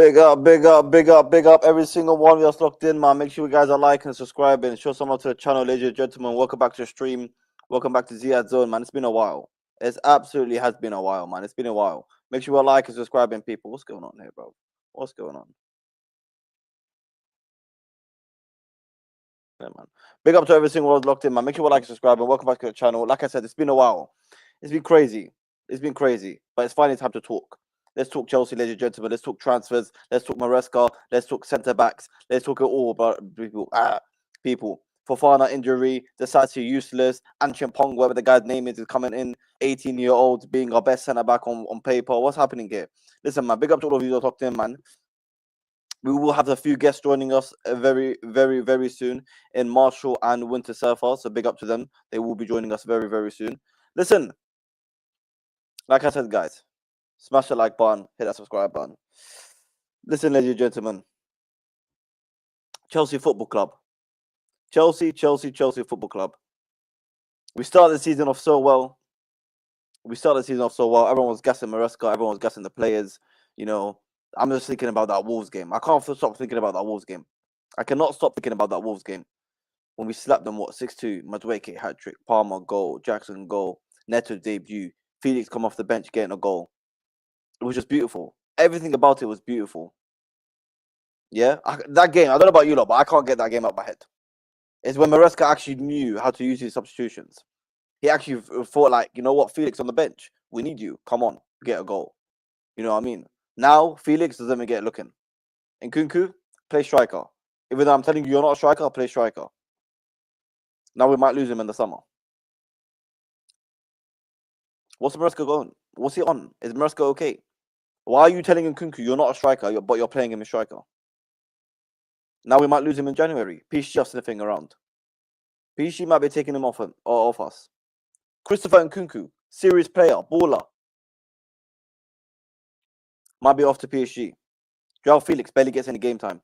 Big up, big up, big up, big up every single one of us locked in, man. Make sure you guys are liking and subscribing. Show some love to the channel, ladies and gentlemen. Welcome back to the stream. Welcome back to Ziad'sZone, man. It's been a while. It absolutely has been a while, man. It's been a while. Make sure you're liking and subscribing, people. What's going on here, bro? What's going on? Yeah, man. Big up to every single one locked in, man. Make sure you like and subscribe and welcome back to the channel. Like I said, it's been a while. It's been crazy. It's been crazy. But it's finally time to talk. Let's talk Chelsea, ladies and gentlemen. Let's talk transfers. Let's talk Maresca. Let's talk centre backs. Let's talk it all about people. Fofana injury, Desati useless, and Chimpong, whatever the guy's name is coming in. 18-year-old being our best centre back on paper. What's happening here? Listen, man. Big up to all of you that talked in, man. We will have a few guests joining us very, very, very soon in Marshall and Winter Surfer. So big up to them. They will be joining us very, very soon. Listen, like I said, guys, smash the like button, hit that subscribe button. Listen, ladies and gentlemen, Chelsea Football Club. Chelsea Football Club. We started the season off so well. Everyone was gassing Maresca. Everyone was gassing the players. You know, I'm just thinking about that Wolves game. I can't stop thinking about that Wolves game. I cannot stop thinking about that Wolves game. When we slapped them, 6-2, Madueke hat-trick, Palmer goal, Jackson goal, Neto debut, Felix come off the bench getting a goal. It was just beautiful. Everything about it was beautiful. Yeah? That game, I don't know about you lot, but I can't get that game out of my head. It's when Maresca actually knew how to use his substitutions. He actually thought like, you know what, Felix on the bench, we need you. Come on, get a goal. You know what I mean? Now, Felix doesn't even get looking. Nkunku, play striker. Even though I'm telling you, you're not a striker, play striker. Now we might lose him in the summer. What's Maresca going? What's he on? Is Maresca okay? Why are you telling Nkunku you're not a striker, but you're playing him as striker? Now we might lose him in January. PSG just sniffing around. PSG might be taking him off us. Christopher Nkunku, serious player, baller. Might be off to PSG. João Felix barely gets any game time.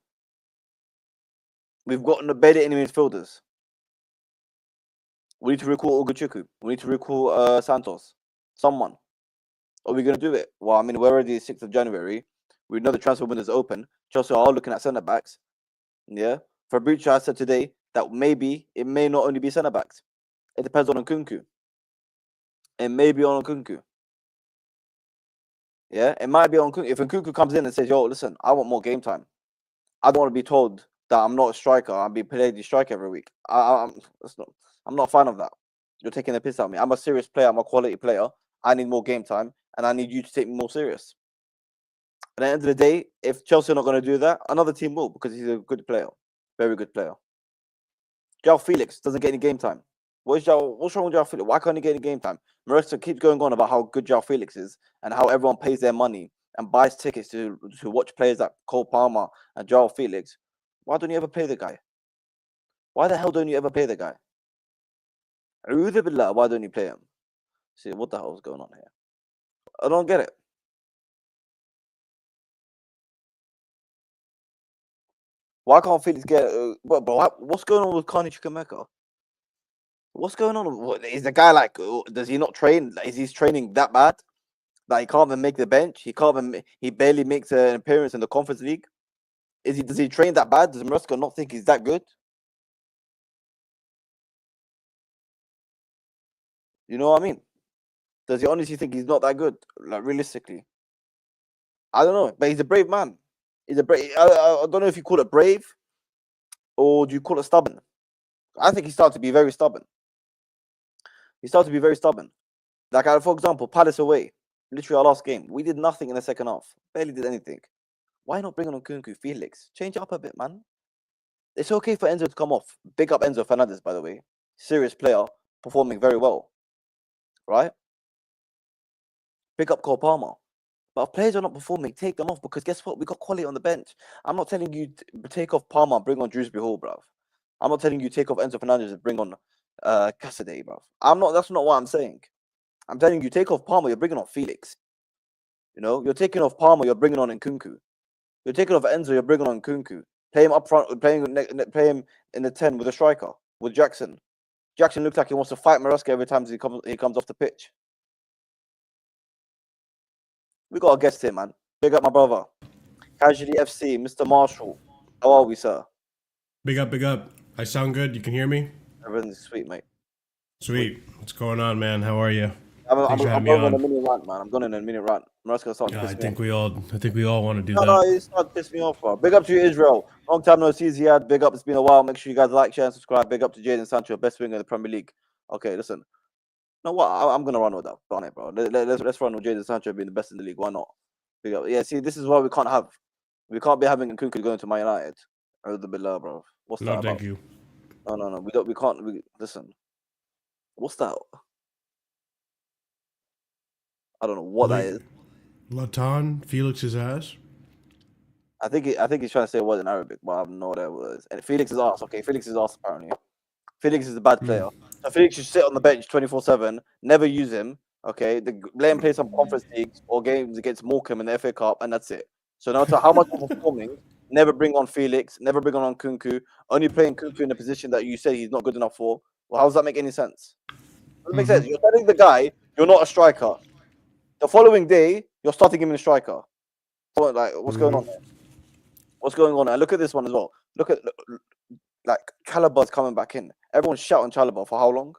We've got barely any midfielders. We need to recall Oguchuku. We need to recall Santos. Someone. Are we going to do it? Well, I mean, we're already 6th of January. We know the transfer window is open. Chelsea are looking at centre-backs. Yeah. Fabrizio has said today that maybe it may not only be centre-backs. It depends on Nkunku. It may be on Nkunku. Yeah, it might be on Nkunku. If Nkunku comes in and says, yo, listen, I want more game time. I don't want to be told that I'm not a striker. I'm being played the striker every week. I'm not a fan of that. You're taking the piss out of me. I'm a serious player. I'm a quality player. I need more game time, and I need you to take me more serious. At the end of the day, if Chelsea are not going to do that, another team will, because he's a good player. Very good player. João Felix doesn't get any game time. What's wrong with João Felix? Why can't he get any game time? Maresca keeps going on about how good João Felix is and how everyone pays their money and buys tickets to watch players like Cole Palmer and João Felix. Why don't you ever play the guy? Why the hell don't you ever play the guy? Why don't you play him? See, what the hell is going on here? I don't get it. Why can't Felix get... what's going on with Carney Chukwuemeka? What's going on? Is the guy like... Does he not train? Is he training that bad? That he can't even make the bench? He barely makes an appearance in the Conference League? Does he train that bad? Does Maresca not think he's that good? You know what I mean? Does he honestly think he's not that good? Like, realistically? I don't know. But he's a brave man. He's a brave... I don't know if you call it brave or do you call it stubborn? I think he started to be very stubborn. Like, for example, Palace away. Literally our last game. We did nothing in the second half. Barely did anything. Why not bring on Nkunku, Felix? Change it up a bit, man. It's okay for Enzo to come off. Big up Enzo Fernandez, by the way. Serious player. Performing very well. Right? Big up Cole Palmer. But if players are not performing, take them off, because guess what? We got quality on the bench. I'm not telling you to take off Palmer and bring on Drewsbury Hall, bruv. I'm not telling you take off Enzo Fernandez and bring on Cassidy, bruv. That's not what I'm saying. I'm telling you, take off Palmer, you're bringing on Felix. You know, you're taking off Palmer, you're bringing on Nkunku. You're taking off Enzo, you're bringing on Nkunku. Play him up front, play him in the 10 with a striker, with Jackson. Jackson looks like he wants to fight Maresca every time he comes off the pitch. We got a guest here, man. Big up my brother. Casually FC, Mr. Marshall. How are we, sir? Big up, big up. I sound good. You can hear me? Everything's sweet, mate. Sweet. What's going on, man? How are you? I'm Thanks for having me going on a on. mini rant, man. I'm going on a mini rant. Maresca starting to I piss me off. think we all want to do No, that. it's starting to piss me off, bro. Big up to you, Israel. Long time no see, Ziad. Big up. It's been a while. Make sure you guys like, share, and subscribe. Big up to Jadon Sancho, best winger in the Premier League. Okay, listen. You know what? I'm gonna run with that on it, bro. Let's run with Jadon Sancho being the best in the league. Why not? Big up. Yeah, see, this is what we can't have. We can't be having Nkunku going to Man United. Or the Billah, bro. What's No, that thank about? you. No. We don't. We can't. Listen. What's that? I don't know what that is. Latan, Felix's ass. I think he's trying to say a word in Arabic, but I have no idea what it is. And Felix is ass. Okay, Felix is ass apparently. Felix is a bad player. So Felix should sit on the bench 24/7, never use him. Okay, let him play some conference leagues or games against Morecambe in the FA Cup, and that's it. So no matter how much we're performing, never bring on Felix, never bring on Nkunku. Only playing Nkunku in a position that you say he's not good enough for. Well, how does that make any sense? Doesn't make sense. You're telling the guy you're not a striker. The following day, you're starting him in a striker. So, like, what's going on there? What's going on? And look at this one as well. Look, like Chalobah's coming back in. Everyone's shouting Chalobah for how long?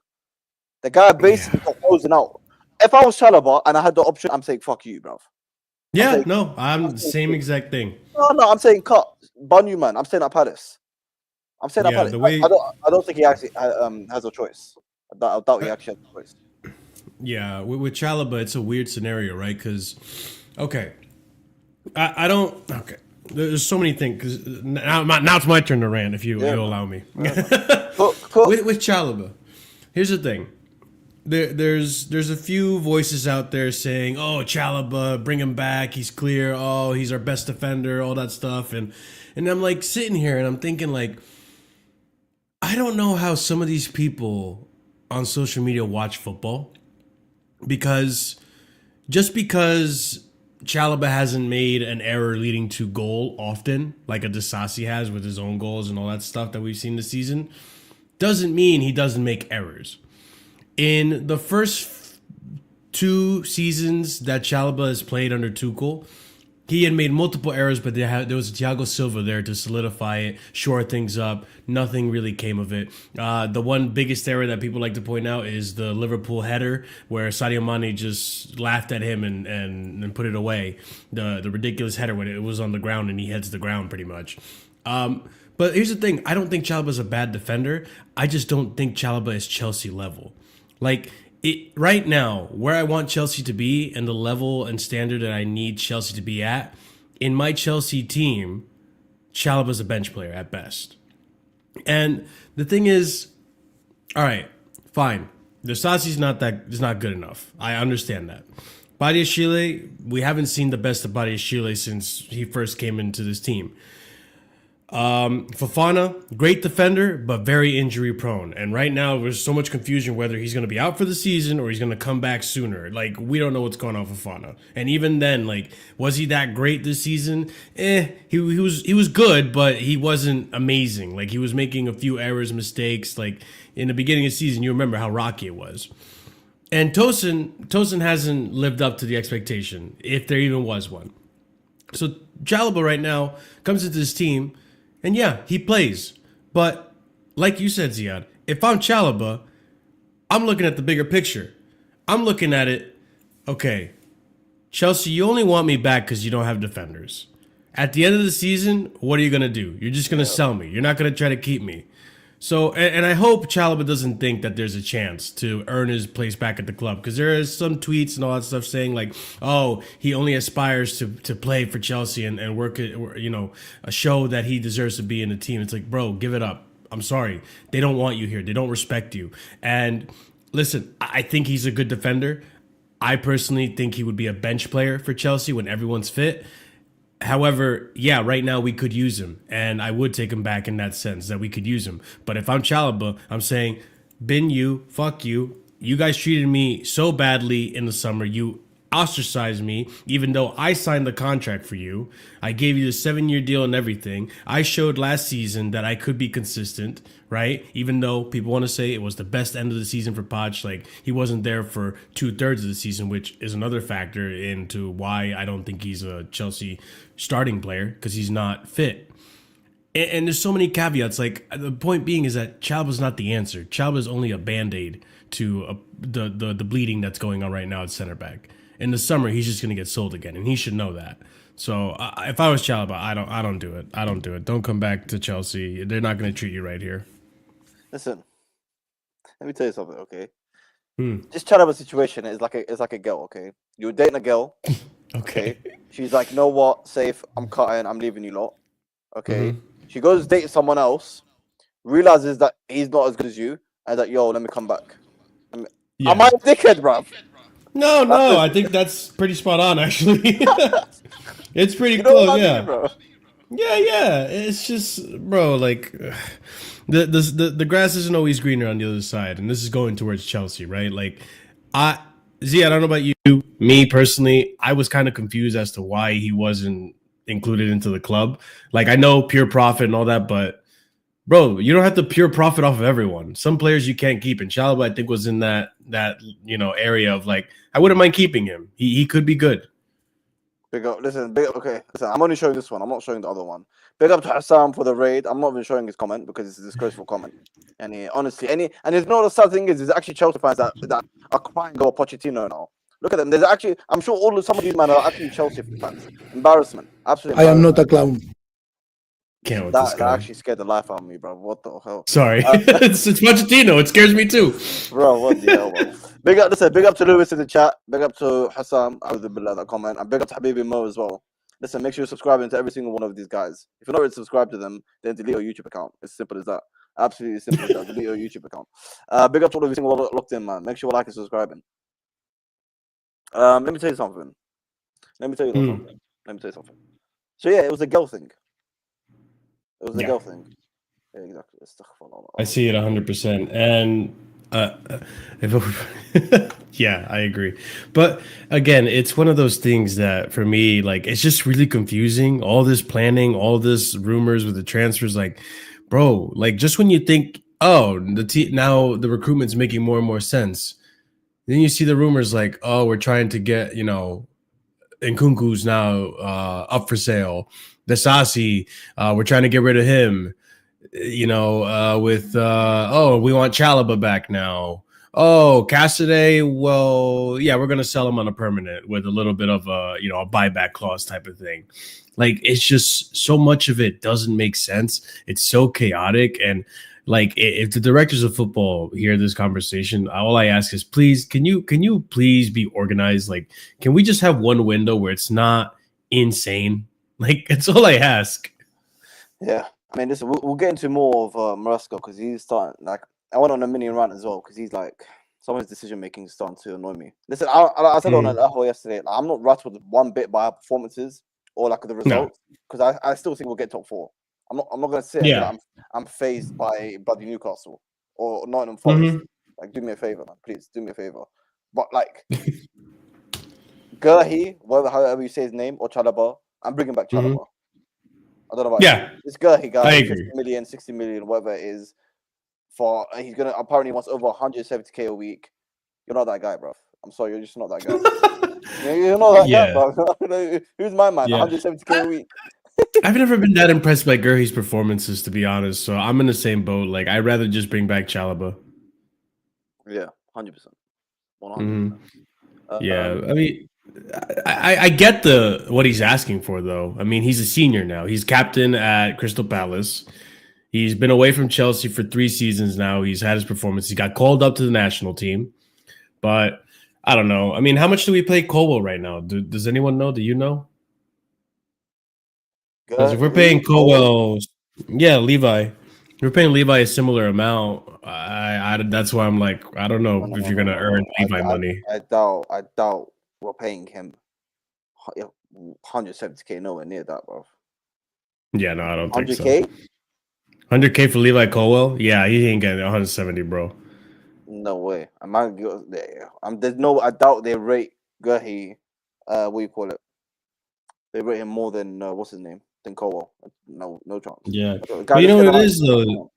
The guy basically got frozen out. If I was Chalobah and I had the option, I'm saying fuck you, bruv. Yeah, I'm the same exact thing. No, I'm saying cut. Banu, man. I'm saying at Palace. I'm saying at Palace. I don't think he actually has a choice. I doubt he actually has a choice. Yeah, with Chalobah, it's a weird scenario, right? Because, okay, I don't. Okay, there's so many things. Because now it's my turn to rant. If you allow me. With Chalobah, here's the thing. There's a few voices out there saying, "Oh, Chalobah, bring him back. He's clear. Oh, he's our best defender. All that stuff." And I'm like sitting here and I'm thinking like, I don't know how some of these people on social media watch football, because just because Chalobah hasn't made an error leading to goal often, like a Disasi has with his own goals and all that stuff that we've seen this season, doesn't mean he doesn't make errors. In the first 2 seasons that Chalobah has played under Tuchel, he had made multiple errors, but there was Thiago Silva there to solidify it, shore things up. Nothing really came of it. The one biggest error that people like to point out is the Liverpool header, where Sadio Mane just laughed at him and put it away. The ridiculous header when it was on the ground and he heads the ground pretty much. But here's the thing. I don't think Chalobah's a bad defender. I just don't think Chalobah is Chelsea level. Like, right now, where I want Chelsea to be and the level and standard that I need Chelsea to be at, in my Chelsea team, Chalobah's a bench player at best. And the thing is, all right, fine. Disasi's is not good enough. I understand that. Badiashile, we haven't seen the best of Badiashile since he first came into this team. Fofana, great defender, but very injury prone. And right now, there's so much confusion whether he's going to be out for the season or he's going to come back sooner. Like, we don't know what's going on with Fofana. And even then, like, was he that great this season? He was good, but he wasn't amazing. Like, he was making a few errors, mistakes. Like, in the beginning of the season, you remember how rocky it was. And Tosin hasn't lived up to the expectation, if there even was one. So Chalobah right now comes into this team, and yeah, he plays. But like you said, Ziad, if I'm Chalobah, I'm looking at the bigger picture. I'm looking at it, okay, Chelsea, you only want me back because you don't have defenders. At the end of the season, what are you going to do? You're just going to sell me. You're not going to try to keep me. So, and I hope Chalobah doesn't think that there's a chance to earn his place back at the club, because there is some tweets and all that stuff saying like, oh, he only aspires to play for Chelsea and work, show that he deserves to be in the team. It's like, bro, give it up. I'm sorry. They don't want you here. They don't respect you. And listen, I think he's a good defender. I personally think he would be a bench player for Chelsea when everyone's fit. However, yeah, right now we could use him, and I would take him back in that sense that we could use him. But if I'm Chalobah, I'm saying, bin you, fuck you. You guys treated me so badly in the summer. You ostracize me, even though I signed the contract for you. I gave you the 7-year deal and everything. I showed last season that I could be consistent, right? Even though people want to say it was the best end of the season for Poch, like he wasn't there for 2/3 of the season, which is another factor into why I don't think he's a Chelsea starting player because he's not fit. And there's so many caveats. Like the point being is that Chalobah's not the answer. Chalobah's only a band-aid to the bleeding that's going on right now at center back. In the summer, he's just going to get sold again, and he should know that. So if I was Chalobah, I don't do it. I don't do it. Don't come back to Chelsea. They're not going to treat you right here. Listen, let me tell you something, okay? This Chalobah situation is like a girl, okay? You're dating a girl, okay? She's like, you know what, safe, I'm cutting, I'm leaving you lot, okay? She goes date someone else, realizes that he's not as good as you, and that, yo, let me come back. Am I a dickhead, bruv? No, I think that's pretty spot on, actually. It's pretty know close, what I yeah. mean, bro? Yeah. It's just, bro, like the grass isn't always greener on the other side, and this is going towards Chelsea, right? Like, I don't know about you. Me personally, I was kind of confused as to why he wasn't included into the club. Like, I know pure profit and all that, but bro, you don't have to pure profit off of everyone. Some players you can't keep, and Chalobah I think was in that area of like, I wouldn't mind keeping him. He could be good. Big up, listen, listen, I'm only showing this one. I'm not showing the other one. Big up to Hassan for the raid. I'm not even showing his comment because it's a disgraceful comment. And honestly, and it's not the sad thing is, there's actually Chelsea fans that are crying over Pochettino now. Look at them. There's actually, I'm sure some of these men are actually Chelsea fans. Embarrassment. Absolutely. I am not a clown. Can't with this That guy. actually scared the life out of me, bro. What the hell? Sorry. It's Pochettino. It scares me too. Bro, what the hell, bro? Big up to Lewis in the chat. Big up to Hassan. I was a bit like that comment. And big up to Habibi Mo as well. Listen, make sure you're subscribing to every single one of these guys. If you're not already subscribed to them, then delete your YouTube account. It's simple as that. Absolutely simple as that. Delete your YouTube account. Big up to all of you single one locked in, man. Make sure you like and subscribing. Let me tell you something. So yeah, it was a girl thing. It was a girl thing. Yeah, exactly. I see it 100%. And yeah, I agree. But again, it's one of those things that for me, like, it's just really confusing. All this planning, all this rumors with the transfers, like, bro, like, just when you think, oh, now the recruitment's making more and more sense, then you see the rumors like, oh, we're trying to get, Nkunku's now up for sale. Dasasi, we're trying to get rid of him. We want Chalobah back now. Oh, Cassidy, well, yeah, we're gonna sell him on a permanent with a little bit of a buyback clause type of thing. Like, it's just so much of it doesn't make sense. It's so chaotic, and like, if the directors of football hear this conversation, all I ask is, please, can you please be organized? Like, can we just have one window where it's not insane? Like, that's all I ask. Yeah, I mean, listen, we'll get into more of Maresca because he's starting. Like, I went on a mini rant as well because he's like, some of his decision making is starting to annoy me. Listen, I said on an Aho yesterday, like, I'm not rattled one bit by our performances or like the results because I still think we'll get top 4. I'm not going to sit and be like, I'm fazed by bloody Newcastle or Nottingham Forest. Like, do me a favor, man. Please do me a favor. But like, Guehi, however you say his name, or Chalobah, I'm bringing back Chalobah. I don't know about you. This Guehi guy, 50 million, 60 million, whatever it is, he's gonna apparently wants over 170k a week. You're not that guy, bro. I'm sorry, you're just not that guy. You're not that guy, bro. Who's my man? 170k a week. I've never been that impressed by Guehi's performances, to be honest. So I'm in the same boat. Like, I'd rather just bring back Chalobah. Yeah, 100%. 100%. Yeah, I mean, I get what he's asking for, though. I mean, he's a senior now. He's captain at Crystal Palace. He's been away from Chelsea for 3 seasons now. He's had his performance. He got called up to the national team. But I don't know. I mean, how much do we pay Colwell right now? Does anyone know? Do you know? Because if we're paying Colwell, Levi. If we're paying Levi a similar amount, that's why I'm like, I don't know if you're gonna earn Levi money. I doubt we're paying him 170k. Nowhere near that, bro. Yeah, no, I don't think so. 100k. 100k for Levi Colwell? Yeah, he ain't getting 170, bro. No way. I doubt they rate Guehi, what you call it? They rate him more than what's his name? Than Colwell. No chance. Yeah, The but guy you just know get what the it height. is though.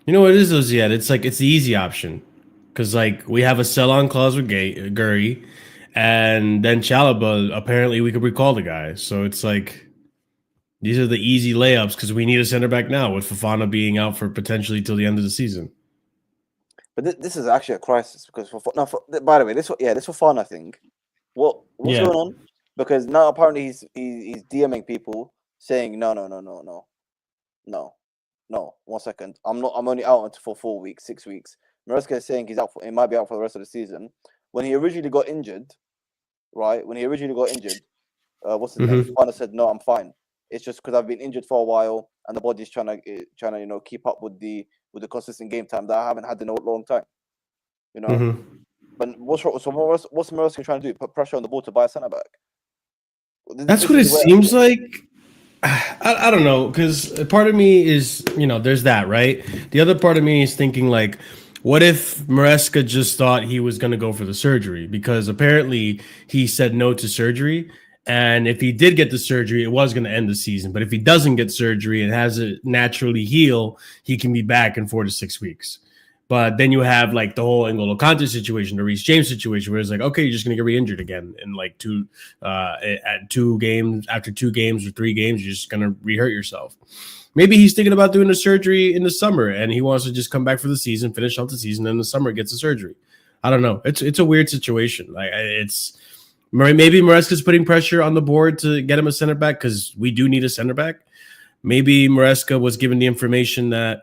You know what it is though, Ziad? It's like it's the easy option because like we have a sell-on clause with Guehi, and then Chalobah. Apparently, we could recall the guy. So it's like these are the easy layups because we need a center back now with Fofana being out for potentially till the end of the season. But this is actually a crisis because by the way, this for fun. I think what's Yeah. going on? Because now apparently he's DMing people saying no. 1 second, I'm only out for 4 weeks, 6 weeks. Maresca is saying he might be out for the rest of the season. When he originally got injured, right? What's his name? Mm-hmm. Fofana said no, I'm fine. It's just because I've been injured for a while and the body's trying to keep up with the consistent game time that I haven't had in a long time. Mm-hmm. But what's Maresca trying to do? Put pressure on the ball to buy a centre back. That's what it seems like. I don't know, because part of me is, there's that, right? The other part of me is thinking, like, what if Maresca just thought he was going to go for the surgery? Because apparently he said no to surgery. And if he did get the surgery, it was going to end the season. But if he doesn't get surgery and has it naturally heal, he can be back in 4 to 6 weeks. But then you have like the whole N'Golo Kante situation, the Reece James situation, where it's like, okay, you're just gonna get re-injured again in like after 2 games or 3 games, you're just gonna re-hurt yourself. Maybe he's thinking about doing a surgery in the summer and he wants to just come back for the season, finish out the season, and in the summer gets a surgery. I don't know. It's a weird situation. Like maybe Maresca's putting pressure on the board to get him a center back because we do need a center back. Maybe Maresca was given the information that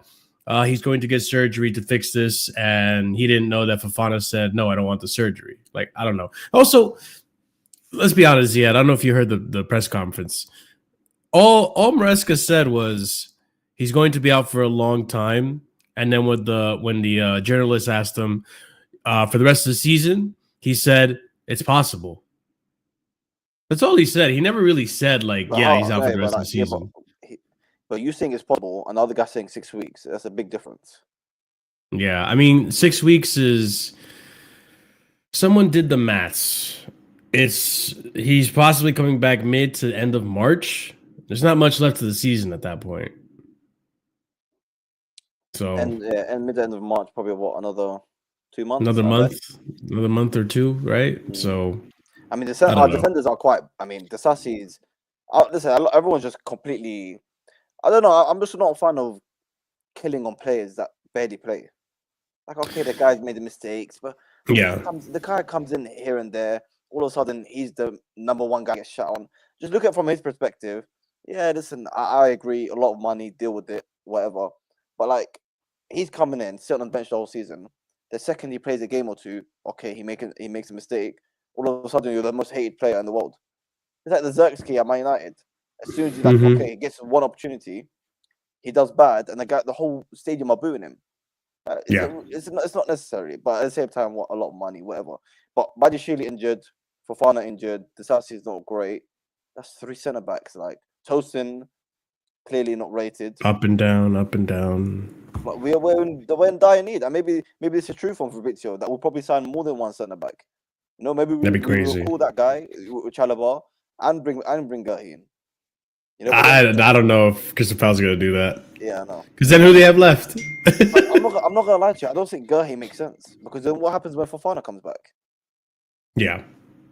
he's going to get surgery to fix this, and he didn't know that Fofana said, no, I don't want the surgery. Like, I don't know. Also, let's be honest, Ziad, I don't know if you heard the press conference. All Maresca said was he's going to be out for a long time, and then when the journalist asked him for the rest of the season, he said, it's possible. That's all he said. He never really said, like, he's out for the rest of the season. But you saying it's possible, and the other guy saying 6 weeks. That's a big difference. Yeah, I mean, 6 weeks is. Someone did the maths. He's possibly coming back mid to end of March. There's not much left of the season at that point. So and mid to end of March, probably another 2 months. Another month or 2, right? Mm. So I mean, our defenders are quite. I mean, the Sassies. Listen, everyone's just completely. I don't know. I'm just not a fan of killing on players that barely play. Like, okay, the guy's made the mistakes, but the guy comes in here and there. All of a sudden, he's the number one guy gets shot on. Just look at it from his perspective. Yeah, listen, I agree. A lot of money, deal with it, whatever. But like, he's coming in, sitting on the bench the whole season. The second he plays a game or two, okay, he makes a mistake. All of a sudden, you're the most hated player in the world. It's like the Xerxes at Man United. As soon as he gets one opportunity, he does bad, and the whole stadium are booing him. It's not necessary, but at the same time, a lot of money, whatever. But Badiashile injured, Fofana injured, the Disasi is not great. That's 3 centre backs. Like Tosin, clearly not rated. Up and down. But we're in dire need, and maybe this is true from Fabrizio that we'll probably sign more than one centre back. Maybe that'd be crazy. We'll call that guy with Chalobah and bring Guehi in. I don't know if Cristopal's going to do that. Yeah, I know. Because then who do they have left? I'm not going to lie to you. I don't think Guehi makes sense. Because then what happens when Fofana comes back? Yeah.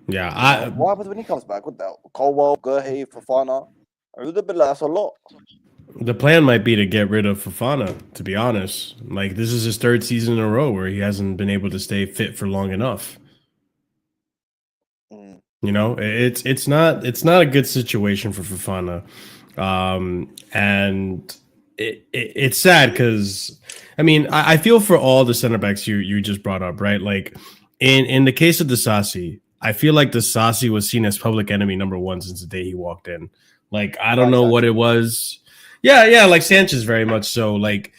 What happens when he comes back? With that? Colwell, Guehi, Fofana? A little bit that's a lot. The plan might be to get rid of Fofana, to be honest. Like, this is his 3rd season in a row where he hasn't been able to stay fit for long enough. It's not a good situation for Fofana, and it's sad because I mean I feel for all the center backs you just brought up, right? Like in the case of Disasi, I feel like Disasi was seen as public enemy number 1 since the day he walked in. Like I don't know what it was. Yeah, like Sanchez very much so. Like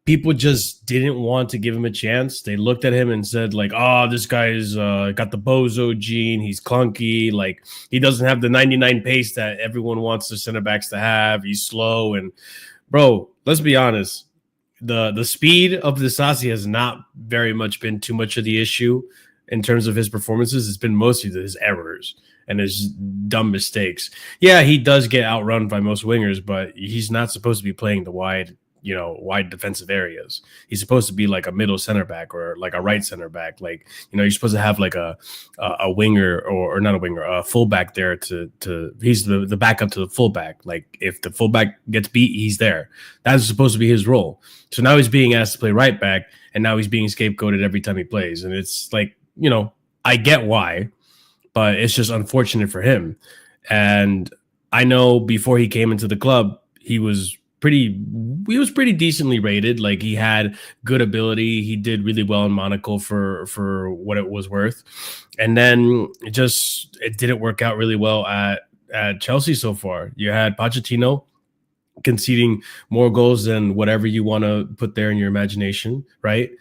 people just didn't want to give him a chance. They looked at him and said, like, oh, this guy's got the bozo gene. He's clunky. Like, he doesn't have the 99 pace that everyone wants the center backs to have. He's slow. And, bro, let's be honest. The speed of the Disasi has not very much been too much of the issue. in terms of his performances, it's been mostly his errors and his dumb mistakes. Yeah, he does get outrun by most wingers, but he's not supposed to be playing the wide defensive areas. He's supposed to be like a middle center back or like a right center back. Like, you're supposed to have like a winger or not a winger, a fullback there to he's the backup to the fullback. Like if the fullback gets beat, he's there. That's supposed to be his role. So now he's being asked to play right back, and now he's being scapegoated every time he plays. And it's like, I get why, but it's just unfortunate for him. And I know before he came into the club, he was pretty decently rated. Like he had good ability. He did really well in Monaco for what it was worth. And then it didn't work out really well at Chelsea so far. You had Pochettino conceding more goals than whatever you want to put there in your imagination, right?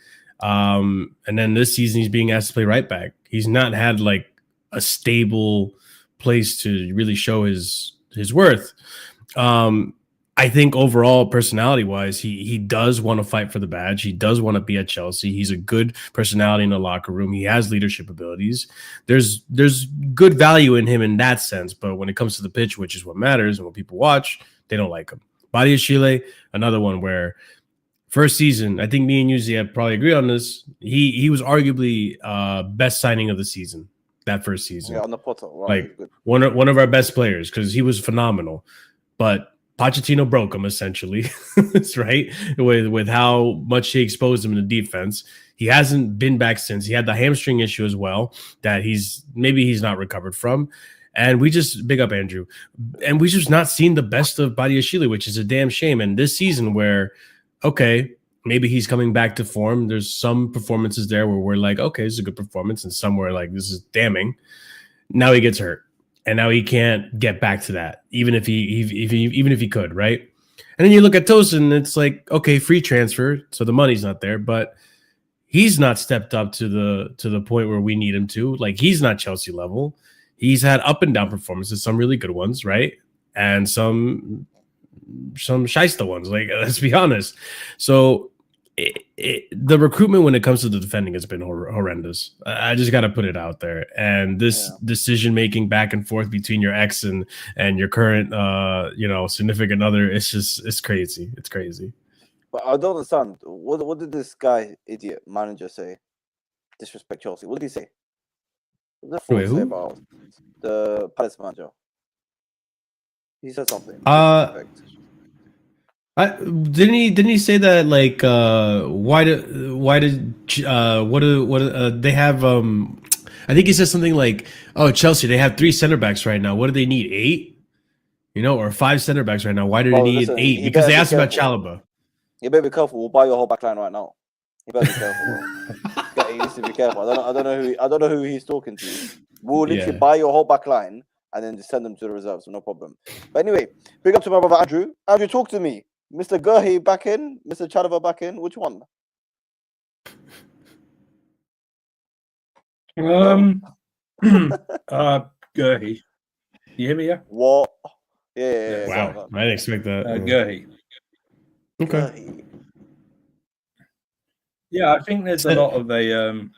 And then this season he's being asked to play right back. He's not had like a stable place to really show his worth. I think overall, personality-wise, he does want to fight for the badge. He does want to be at Chelsea. He's a good personality in the locker room. He has leadership abilities. There's good value in him in that sense, but when it comes to the pitch, which is what matters and what people watch, they don't like him. Badiashile, another one where first season, I think me and Yuzi probably agree on this. He was arguably best signing of the season that first season. Yeah, on the Potter, right? Like one of our best players because he was phenomenal, but Pochettino broke him essentially, right? With how much he exposed him in the defense. He hasn't been back since. He had the hamstring issue as well that he's not recovered from. And we just big up Andrew. And we just not seen the best of Badiashile, which is a damn shame. And this season where, okay, maybe he's coming back to form. There's some performances there where we're like, okay, this is a good performance. And somewhere like this is damning. Now he gets hurt. And now he can't get back to that, even if he could, right? And then you look at Tosin, it's like, okay, free transfer, so the money's not there, but he's not stepped up to the point where we need him to. Like he's not Chelsea level. He's had up and down performances, some really good ones, right? And some shyster ones. Like let's be honest. So the recruitment when it comes to the defending has been horrendous. I just got to put it out there. And this decision making back and forth between your ex and your current, significant other, it's crazy. It's crazy. But I don't understand. What did this guy, idiot manager, say? Disrespect Chelsea. What did he say? What did the say about the Palace manager? He said something. Didn't he say that like they have I think he said something like, oh, Chelsea, they have 3 center backs right now. What do they need? 8? Or 5 center backs right now. Why do they need 8? Because they asked about Chalobah. You better be careful. We'll buy your whole back line right now. You better be careful. You need to be careful. I don't know who he's talking to. We'll literally buy your whole back line and then just send them to the reserves, no problem. But anyway, big up to my brother Andrew. Andrew, talk to me. Mr. Guehi back in, Mr. Chalobah back in. Which one? Guehi. You hear me? Yeah. What? Yeah. Wow, I didn't expect that. Guehi. Okay. Guehi. Yeah, I think there's a lot of a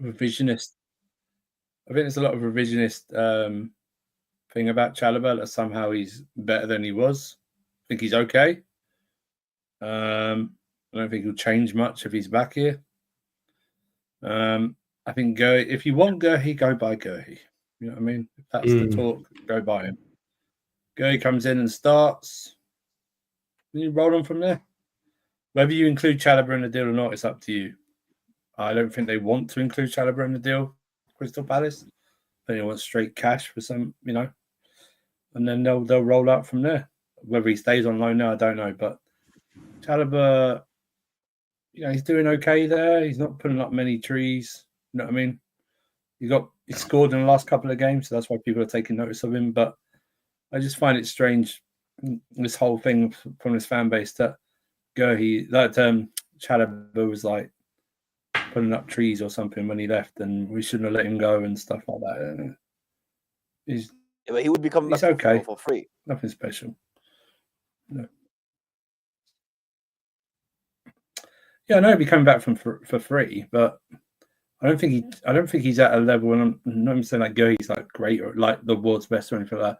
revisionist. I think there's a lot of revisionist thing about Chalobah that somehow he's better than he was. I think he's okay. I don't think he'll change much if he's back here. I think if you want Guehi, go buy Guehi. You know what I mean? If that's the talk, go buy him. Guehi comes in and starts. And you roll on from there. Whether you include Chalobah in the deal or not, it's up to you. I don't think they want to include Chalobah in the deal, Crystal Palace. They want straight cash for some, and then they'll roll out from there. Whether he stays on loan now, I don't know. But Chalobah, he's doing okay there. He's not putting up many trees. You know what I mean? He scored in the last couple of games, so that's why people are taking notice of him. But I just find it strange, this whole thing from this fan base that Chalobah was like putting up trees or something when he left, and we shouldn't have let him go and stuff like that. But he would become okay for free. Nothing special. No. Yeah, I know he'd be coming back for free, but I don't think he's at a level, and I'm not even saying like Guehi's like great or like the world's best or anything like that.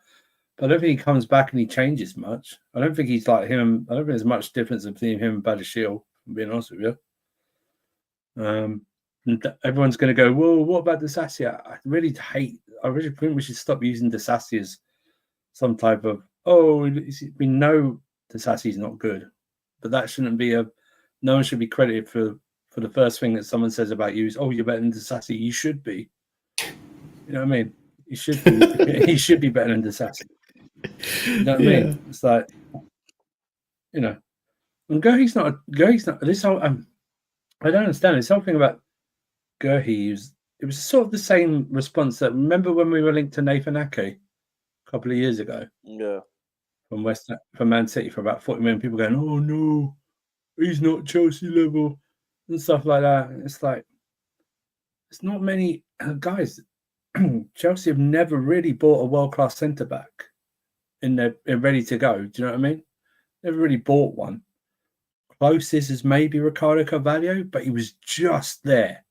But I don't think he comes back and he changes much. I don't think he's like him. I don't think there's much difference between him and Badiashile, being honest with you. And everyone's going to go, well, what about Disassi? I really think we should stop using Disassi as some type of, we know Disassi is not good, but that shouldn't be no one should be credited for the first thing that someone says about you is, oh, you're better than Disassi. You should be. You know what I mean? You should be. He should be better than Disassi. You know what I mean? It's like, you know, and Guehi's not this whole. I don't understand this whole thing about Guehi. It was sort of the same response that remember when we were linked to Nathan Ake a couple of years ago. Yeah. From Man City for about 40 million, people going, oh no, he's not Chelsea level and stuff like that. And it's like, it's not many guys. Chelsea have never really bought a world-class centre back in ready to go. Do you know what I mean? Never really bought one. Closest is maybe Ricardo Carvalho, but he was just there.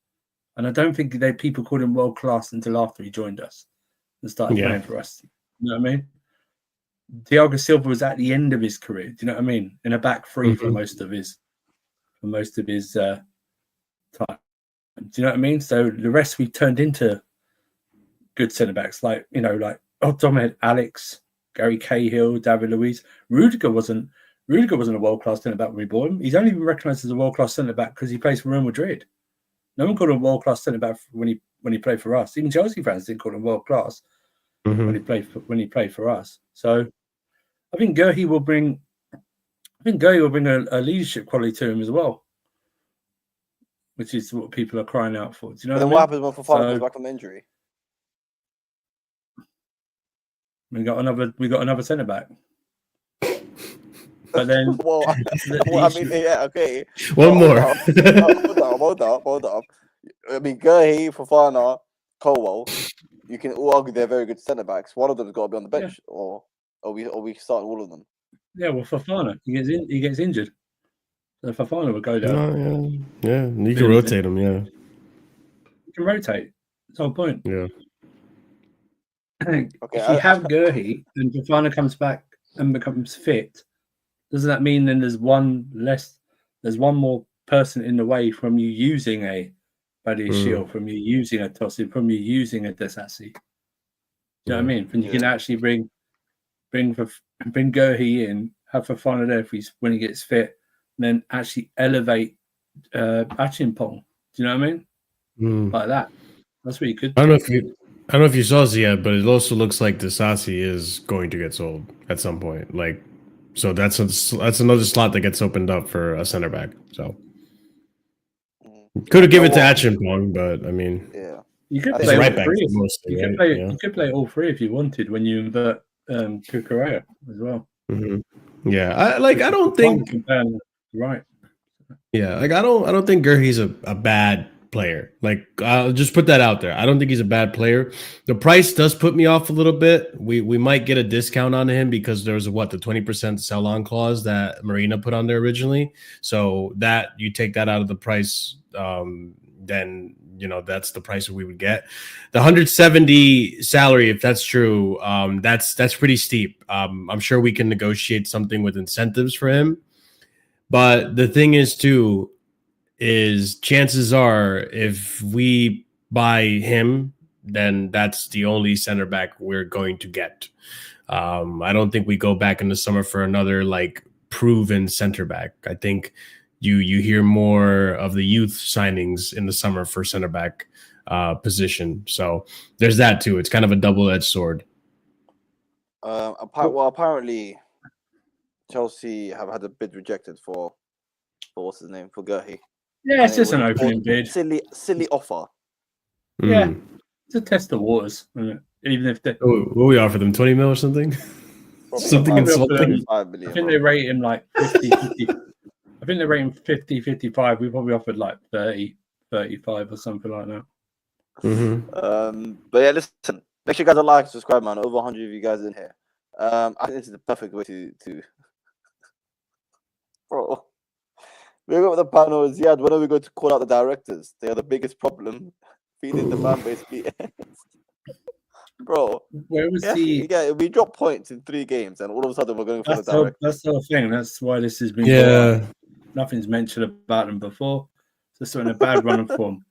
And I don't think people called him world-class until after he joined us and started playing for us. You know what I mean? Thiago Silva was at the end of his career. Do you know what I mean? In a back three for most of his time. Do you know what I mean? So the rest we turned into good centre backs, like Dominic Alex, Gary Cahill, David Luiz. Rudiger wasn't a world class centre back when we bought him. He's only been recognised as a world class centre back because he plays for Real Madrid. No one called him world class centre back when he played for us. Even Chelsea fans didn't call him world class when he played for us. So I think Guehi will bring a leadership quality to him as well, which is what people are crying out for. Do you know? But then what happens when Fofana comes back from injury? We got another centre back. But then, okay. One more. Hold up. I mean, Guehi, Fofana, Colwell. You can all argue they're very good centre backs. One of them's got to be on the bench, or we start all of them. Yeah, well, Fofana he gets injured, so Fofana will go down. Yeah. You can rotate him. Yeah, you can rotate. That's the whole point. Yeah. Okay, if you have Guehi and Fofana comes back and becomes fit, doesn't that mean then there's one more person in the way from you using a Badiashile, from you using a Tosin, from you using a Disassi? Do you know what I mean? And you can actually bring Guehi in, have Fofana there when he gets fit, and then actually elevate Achimpong. Do you know what I mean? Like that. That's what you could do. I don't know if you saw Ziad, but it also looks like Disassi is going to get sold at some point. Like, so that's another slot that gets opened up for a center back. So could have given it to Achimpong, but I mean, you could play all three. You could play all three if you wanted when you invert Kukurea as well. Yeah, I don't think right. Yeah, like I don't think Guehi's a bad player. Like I'll just put that out there. I don't think he's a bad player. The price does put me off a little bit. We might get a discount on him because there's the 20% sell on clause that Marina put on there originally. So that you take that out of the price, then that's the price that we would get. The 170 salary, if that's true, that's pretty steep. I'm sure we can negotiate something with incentives for him. But the thing is too, is chances are if we buy him, then that's the only center back we're going to get. I don't think we go back in the summer for another proven center back. I think you hear more of the youth signings in the summer for center back position. So there's that too. It's kind of a double-edged sword. Apparently Chelsea have had a bid rejected for what's his name, for Guehi. Yeah, it's just an opening bid. Silly offer. Yeah, to test the waters. Even if they... What we offer them, 20 mil or something? Something insulting. I think they rate him 50, 50. I think they rate him 50, 55. We probably offered 30, 35 or something like that. But yeah, listen. Make sure you guys are like and subscribe, man. Over 100 of you guys in here. I think this is the perfect way to bro. We got the panel. Ziad, when are we going to call out the directors? They are the biggest problem. Feeding the fan base. Bro, Where was we dropped points in 3 games, and all of a sudden we're going for the director. That's the whole thing. That's why this has been. Yeah. Nothing's mentioned about them before. Just in a bad run of form.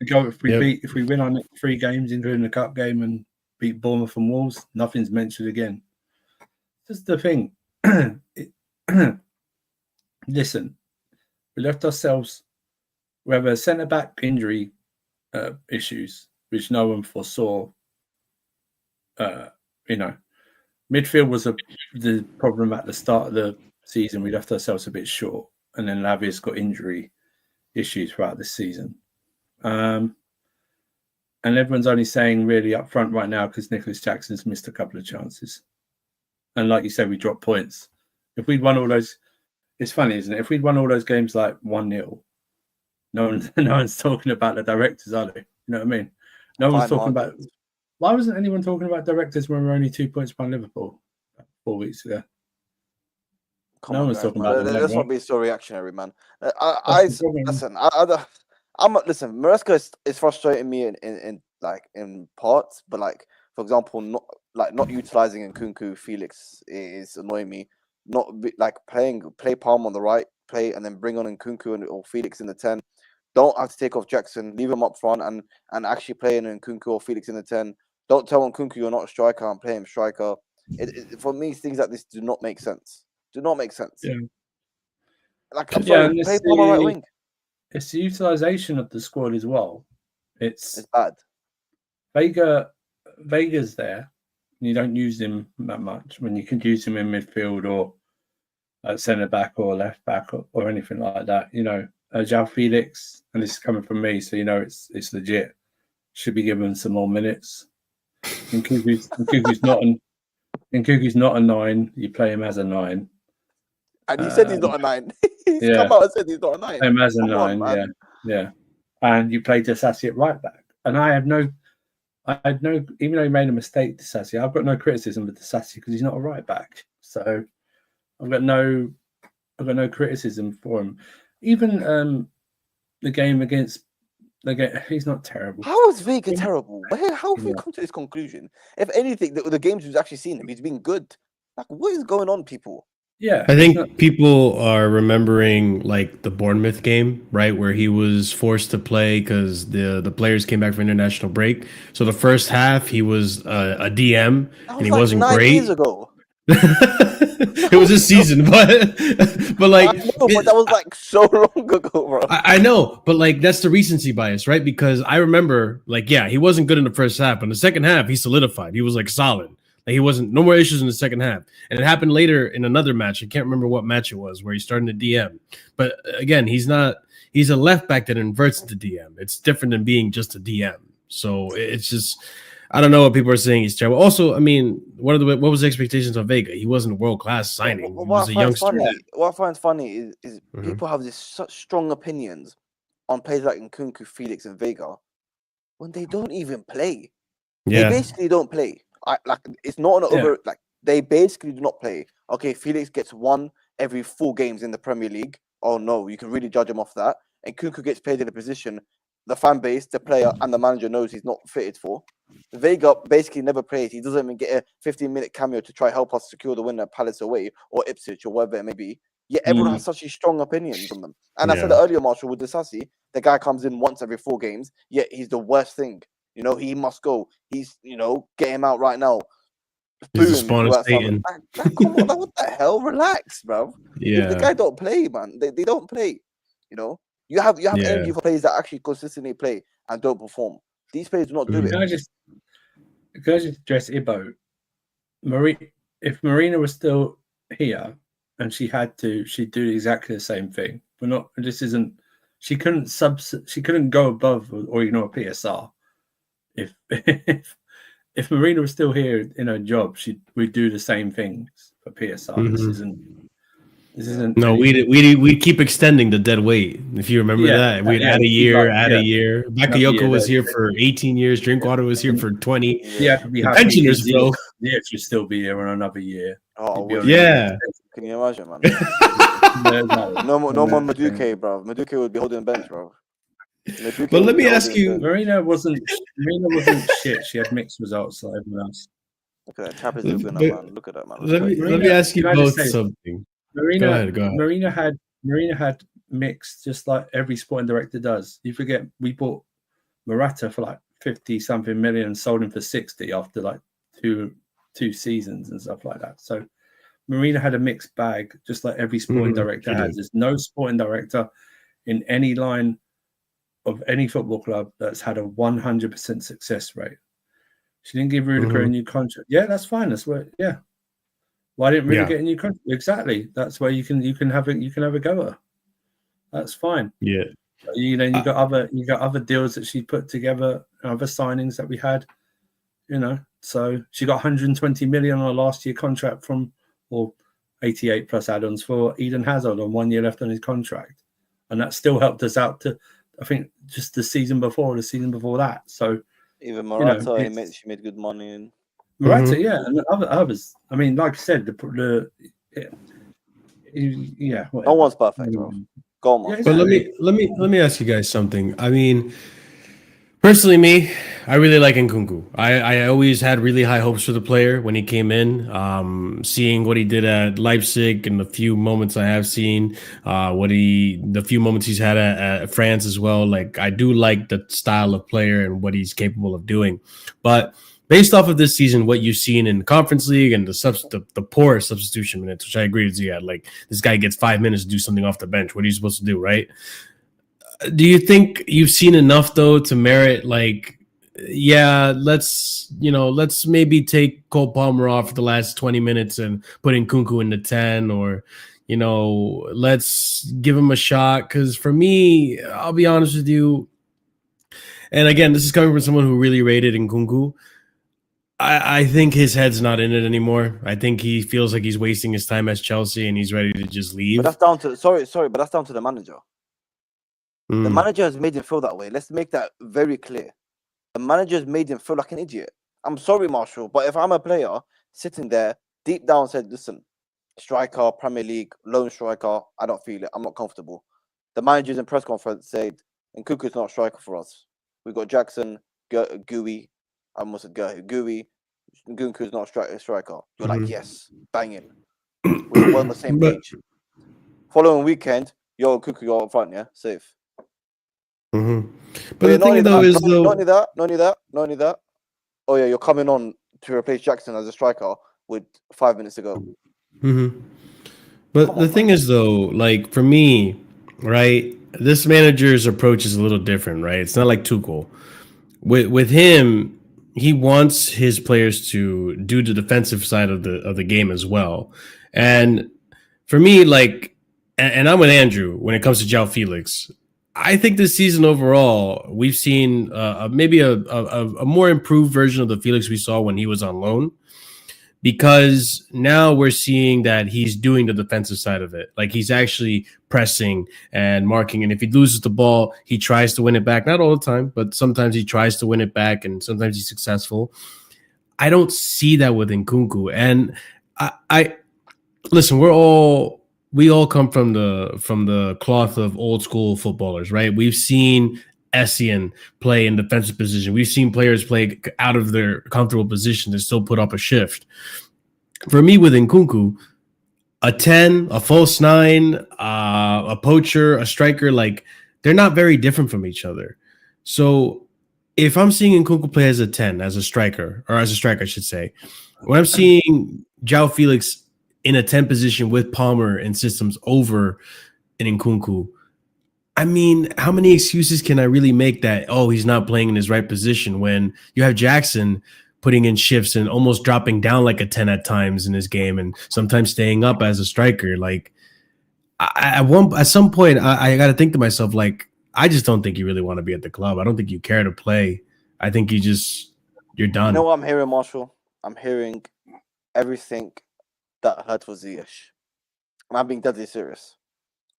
If we win our next 3 games, including the cup game, and beat Bournemouth and Wolves, nothing's mentioned again. Just the thing. Listen, we left ourselves. We have a centre back injury issues, which no one foresaw. Midfield was the problem at the start of the season. We left ourselves a bit short, and then Lavia's got injury issues throughout the season. And everyone's only saying really up front right now because Nicholas Jackson's missed a couple of chances. And like you said, we dropped points. If we'd won all those, it's funny, isn't it? If we'd won all those games like 1-0, no one's talking about the directors, are they? You know what I mean? No one's talking about. Why wasn't anyone talking about directors when we were only 2 points behind Liverpool 4 weeks ago? No one's talking about them. Let's not be so reactionary, man. Listen. Maresca is frustrating me in parts, but like for example, not utilizing Nkunku Felix is annoying me. Not play Palm on the right, play and then bring on Nkunku or Felix in the 10. Don't have to take off Jackson, leave him up front and actually play in Nkunku or Felix in the 10. Don't tell Nkunku you're not a striker and play him striker. For me, things like this do not make sense. Do not make sense. Yeah. Like, I'm sorry, play Palm on right wing. It's the utilization of the squad as well. It's bad. Vega's there. And you don't use him that much when you can use him in midfield or at centre back or left back or anything like that. You know, João Felix, and this is coming from me, so you know it's legit. Should be given some more minutes. Nkunku's not a 9. You play him as a 9. And he said he's not a 9. He's come out and said he's not a 9. Him as a 9, yeah. And you play Disasi at right back. And I had no, even though he made a mistake, Disasi, I've got no criticism of Disasi because he's not a right back. So I've got no criticism for him. Even the game against he's not terrible. How is Vega terrible? How have you come to this conclusion? If anything, the games we've actually seen him, he's been good. Like, what is going on, people? Yeah, I think people are remembering like the Bournemouth game, right, where he was forced to play because the players came back from international break. So the first half he was a DM and he wasn't 9 great. Years ago. It was a season, but like, I know, but that was like so long ago, bro. I know, but like that's the recency bias, right? Because I remember, like, yeah, he wasn't good in the first half, but in the second half he solidified. He was like solid. Like he wasn't no more issues in the second half, and it happened later in another match. I can't remember what match it was where he's starting to DM. But again, he's a left back that inverts to DM. It's different than being just a DM. So it's just. I don't know what people are saying he's terrible. Also, I mean, what was the expectations of Vega? He wasn't a world-class signing. He was a youngster. What I find funny is people have such strong opinions on players like Nkunku, Felix, and Vega when they don't even play. Yeah. They basically don't play. It's not an over. Like they basically do not play. Okay, Felix gets 1 every 4 games in the Premier League. Oh no, you can really judge him off that. And Nkunku gets played in a position the fan base, the player, and the manager knows he's not fitted for. Vega basically never plays. He doesn't even get a 15-minute cameo to try help us secure the win at Palace away or Ipswich or whatever it may be. Yet everyone has such a strong opinions on them. And I said that earlier, Marshall, with Disasi, the guy comes in once every 4 games, yet he's the worst thing. You know, he must go. He's, get him out right now. He's the spawn of Satan. Come on, what the hell? Relax, bro. Yeah. The guy don't play, man. They don't play. You have energy for players that actually consistently play and don't perform. These players do not do it. Can I just address Ibo? If Marina was still here and she'd do exactly the same thing. She couldn't go above or ignore PSR. If Marina was still here in her job, we'd do the same things for PSR. Mm-hmm. This isn't. No, we keep extending the dead weight. If you remember that, we'd add a year. Bakayoko was here for 18 years. Drinkwater was here for 20. Yeah, pensioners, bro. Yeah, should still be here in another year. Oh, yeah. Can you imagine, man? No more Madueke, bro. Madueke would be holding the bench, bro. But let me ask you, Marina wasn't shit. She had mixed results like everyone else. Look at that. Champions League winner, man. Look at that, man. Let me ask you both something. Go ahead. Marina had mixed, just like every sporting director does. You forget we bought Morata for like 50-something million, sold him for 60 after like two seasons and stuff like that. So Marina had a mixed bag, just like every sporting director has. There's no sporting director in any line of any football club that's had a 100% success rate. She didn't give Rudiger a new contract. Yeah, that's fine. That's where. Yeah. Why didn't Rudiger get a new contract? Exactly. That's where you can have a go at her. That's fine. Yeah. You got other deals that she put together, other signings that we had. So she got 120 million on a last year contract or 88 plus add-ons for Eden Hazard on 1 year left on his contract, and that still helped us out to, I think, just the season before that. So even Morata, she made good money. And Morata, and others. I mean, like I said, no one's perfect, bro. Go on, man. But let me ask you guys something. I mean, personally, me, I really like Nkunku. I always had really high hopes for the player when he came in. Seeing what he did at Leipzig and the few moments I have seen, the few moments he's had at France as well. Like, I do like the style of player and what he's capable of doing. But based off of this season, what you've seen in the Conference League and the poor substitution minutes, which I agree with Ziad, like this guy gets 5 minutes to do something off the bench. What are you supposed to do, right? Do you think you've seen enough though to merit let's maybe take Cole Palmer off for the last 20 minutes and put Nkunku in the 10, or let's give him a shot? Because for me, I'll be honest with you, and again, this is coming from someone who really rated Nkunku. I think his head's not in it anymore. I think he feels like he's wasting his time as Chelsea and he's ready to just leave. But that's down to but that's down to the manager. The manager has made him feel that way. Let's make that very clear. The manager has made him feel like an idiot. I'm sorry, Marshall, but if I'm a player sitting there, deep down said, listen, striker, Premier League, lone striker, I don't feel it. I'm not comfortable. The managers in press conference said, Nkunku's not a striker for us. We've got Jackson, Guehi. I almost said Guehi. Nkunku's not a striker. You're like, yes, banging. We're on the same page. Following weekend, Nkunku, you're up front, yeah? Safe. But the thing though is not only that. Oh yeah, you're coming on to replace Jackson as a striker with 5 minutes to go. But the thing is though, like for me, right, this manager's approach is a little different, right? It's not like Tuchel. With him, he wants his players to do the defensive side of the game as well. And for me, like, and I'm with Andrew when it comes to João Felix. I think this season overall, we've seen maybe a more improved version of the Felix we saw when he was on loan, because now we're seeing that he's doing the defensive side of it. Like he's actually pressing and marking. And if he loses the ball, he tries to win it back. Not all the time, but sometimes he tries to win it back and sometimes he's successful. I don't see that with Nkunku. And I listen, we all come from the cloth of old school footballers, right? We've seen Essien play in defensive position. We've seen players play out of their comfortable position and still put up a shift. For me, with Nkunku, a 10, a false 9, a poacher, a striker, like they're not very different from each other. So if I'm seeing Nkunku play as a 10, as a striker, I should say, when I'm seeing João Felix in a 10 position with Palmer and systems over in Nkunku, I mean, how many excuses can I really make that, he's not playing in his right position, when you have Jackson putting in shifts and almost dropping down like a 10 at times in his game and sometimes staying up as a striker? Like, at some point, I got to think to myself, like, I just don't think you really want to be at the club. I don't think you care to play. I think you're done. You know what I'm hearing, Marshall? I'm hearing everything that hurt for Ziyech. I'm being deadly serious.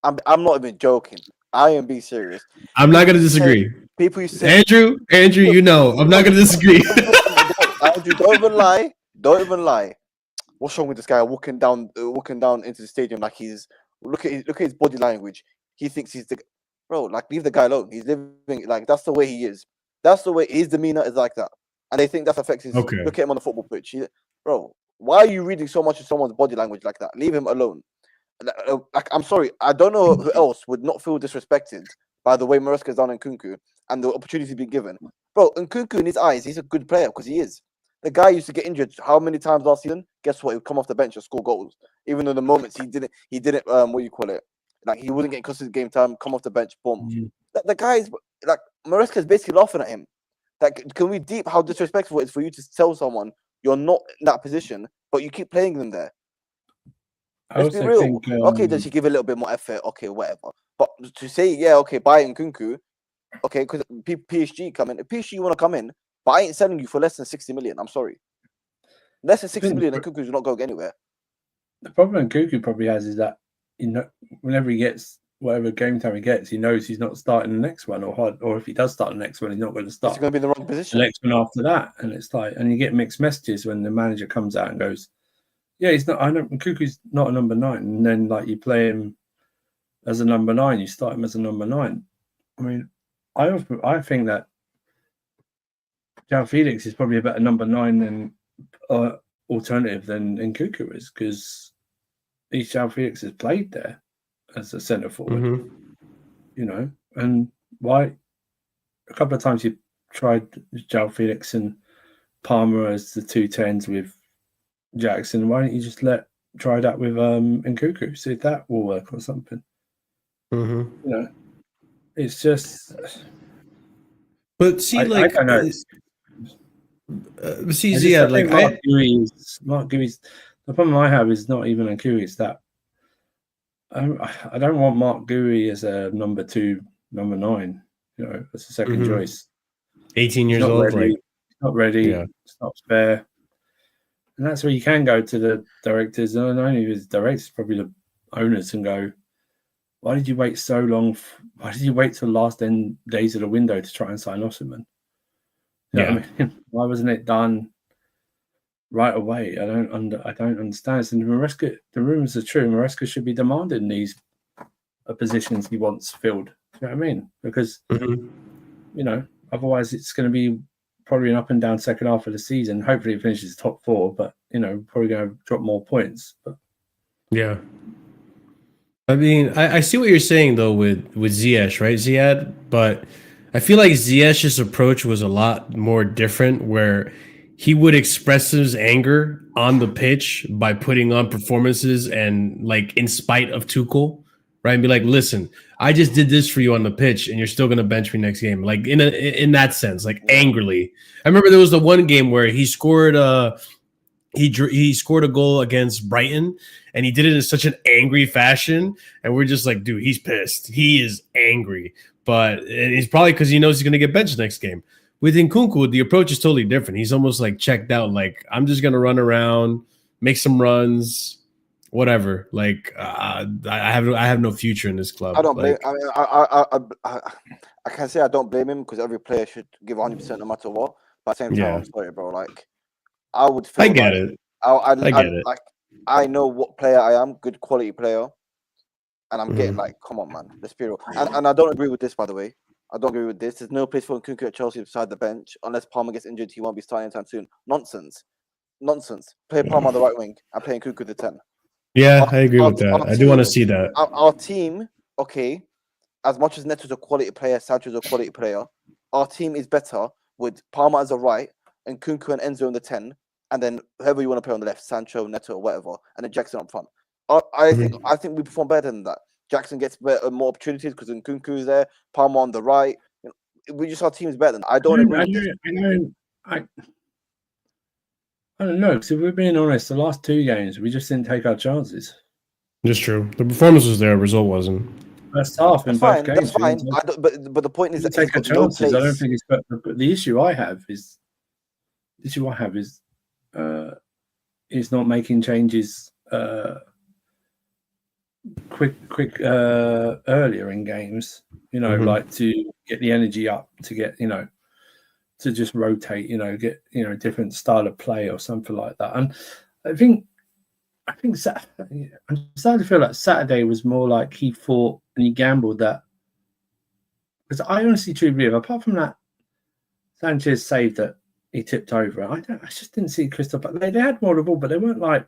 I'm not even joking. I am being serious. I'm not going to disagree. People you say, Andrew, I'm not going to disagree. Andrew, don't even lie. What's wrong with this guy walking down into the stadium like he's Look at his body language. He thinks he's the bro. Like, leave the guy alone. He's living like that's the way he is. That's the way his demeanor is like that, and they think that affects his. Okay. Look at him on the football pitch, bro. Why are you reading so much of someone's body language like that? Leave him alone. Like, I'm sorry, I don't know who else would not feel disrespected by the way Maresca is down Nkunku and the opportunity being given. Bro, Nkunku in his eyes, he's a good player because he is. The guy used to get injured how many times last season? Guess what? He would come off the bench and score goals. Even though the moments he didn't what do you call it? Like, he wasn't getting consistent game time, come off the bench, boom. The guy's like, Maresca is basically laughing at him. Like, can we deep how disrespectful it is for you to tell someone you're not in that position, but you keep playing them there? Let's be real. Think, okay, does he give a little bit more effort? Okay, whatever. But to say, yeah, okay, buy Nkunku, okay, because PSG come in. If PSG want to come in, but I ain't selling you for less than 60 million. I'm sorry. Less than 60 million, Nkunku's not going anywhere. The problem Nkunku probably has is that, whenever he gets whatever game time he gets, he knows he's not starting the next one, or if he does start the next one, he's not going to start. He's going to be in the wrong position. The next one after that, and it's like, and you get mixed messages when the manager comes out and goes, "Yeah, he's not. I know Nkunku's not a number 9," and then like you play him as a number 9, you start him as a number 9. I mean, I think that João Felix is probably a better number 9 than alternative than Nkunku is, because João Felix has played there as a centre forward, and why a couple of times you tried João Felix and Palmer as the 2 10s with Jackson. Why don't you just try that with Nkunku, see if that will work or something? It's just. But see, I don't know. See, Ziad, like Mark Guehi's. The problem I have is not even Nkunku. It's that I don't want Mark Guehi as a number 2, number 9. As a second choice. 18 years old, ready. He's not ready. Yeah. It's not fair. And that's where you can go to the directors, and not only the directors, probably the owners, and go, why did you wait so long? Why did you wait till the last days of the window to try and sign Osimhen? Why wasn't it done right away? I don't understand. And Maresca, the rumors are true. Maresca should be demanding these positions he wants filled. You know what I mean? Because otherwise it's going to be probably an up and down second half of the season. Hopefully it finishes top 4, but probably going to drop more points. But yeah. I mean, I see what you're saying though with Ziyech, right, Ziad? But I feel like Ziyech's approach was a lot more different, where he would express his anger on the pitch by putting on performances and like in spite of Tuchel, right? And be like, listen, I just did this for you on the pitch and you're still going to bench me next game. Like in that sense, like angrily. I remember there was the one game where he scored he scored a goal against Brighton, and he did it in such an angry fashion. And we're just like, dude, he's pissed. He is angry. And it's probably because he knows he's going to get benched next game. With Nkunku, the approach is totally different. He's almost like checked out. Like, I'm just going to run around, make some runs, whatever. Like, I have no future in this club. I don't blame. Like, I can say I don't blame him, because every player should give 100% no matter what. But at the same time, I'm sorry, bro. Like, I would feel. I get it. I get it. Like, I know what player I am, good quality player, and I'm getting like, come on, man, let's be real. And I don't agree with this, by the way. I don't agree with this. There's no place for Nkunku at Chelsea beside the bench. Unless Palmer gets injured, he won't be starting anytime soon. Nonsense. Play Palmer on the right wing and play Nkunku the 10. Yeah, I agree with that. I do want to see that. Our team, okay, as much as Neto's a quality player, Sancho's a quality player, our team is better with Palmer as a right, and Nkunku and Enzo in the 10, and then whoever you want to play on the left, Sancho, Neto, or whatever, and then Jackson up front. I think we perform better than that. Jackson gets more opportunities because Nkunku is there, Palmer on the right. Our team is better than that. I don't agree with this. I don't know, because if we're being honest, the last 2 games, we just didn't take our chances. That's true. The performance was there, result wasn't. First half in both games. That's fine. But the point is that take our chances. I don't think it's. But the issue I have is, is not making changes quick earlier in games. Like to get the energy up, to get to just rotate. Get different style of play or something like that. And I think I think I'm starting to feel like Saturday was more like he thought and he gambled that. Because I honestly truly believe, apart from that Sanchez save that he tipped over, I just didn't see Crystal Palace. They had more of the ball, but they weren't like.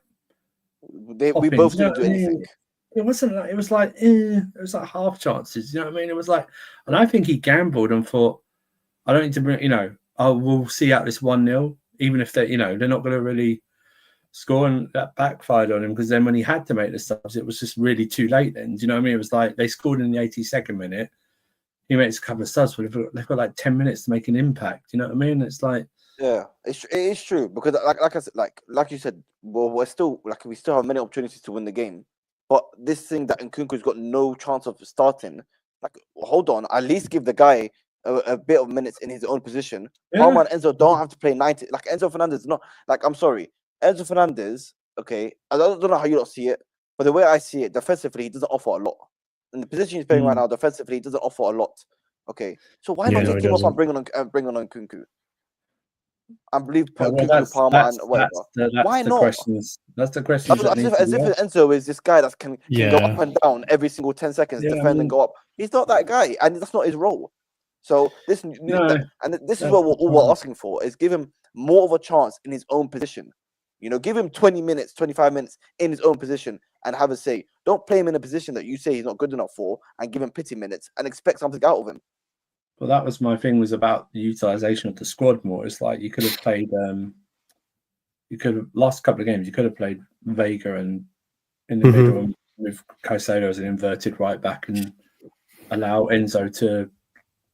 We both didn't do anything. It wasn't like it was like half chances. You know what I mean? It was like, and I think he gambled and thought, I don't need to bring. We'll see out this 1-0, even if they're not going to really score, and that backfired on him because then when he had to make the subs, it was just really too late. Then do you know what I mean? It was like they scored in the 82nd minute. He makes a couple of subs, but they've got like 10 minutes to make an impact. You know what I mean? It's like, yeah, it is true because like I said, like you said, well, we still have many opportunities to win the game, but this thing that Nkunku's got no chance of starting, hold on, at least give the guy a bit of minutes in his own position. yeah. Palmer and Enzo don't have to play 90. Like Enzo Fernandez, not like I'm sorry, Enzo Fernandez. Okay, I don't know how you don't see it, but the way I see it, defensively, he doesn't offer a lot. In the position he's playing right now, defensively, he doesn't offer a lot. Okay, so why not take him off and bring on Nkunku? I believe Nkunku, Palmer, and whatever. Why not? That's the question. As if Enzo is this guy that can go up and down every single 10 seconds, defend and go up. He's not that guy, and that's not his role. So this is what we're asking for: is give him more of a chance in his own position. Give him 20 minutes, 25 minutes in his own position and have a say. Don't play him in a position that you say he's not good enough for and give him pity minutes and expect something out of him. Well, that was my thing, was about the utilization of the squad more. It's like you could have played, last couple of games, you could have played Vega and in the middle with Caicedo as an inverted right back and allow Enzo to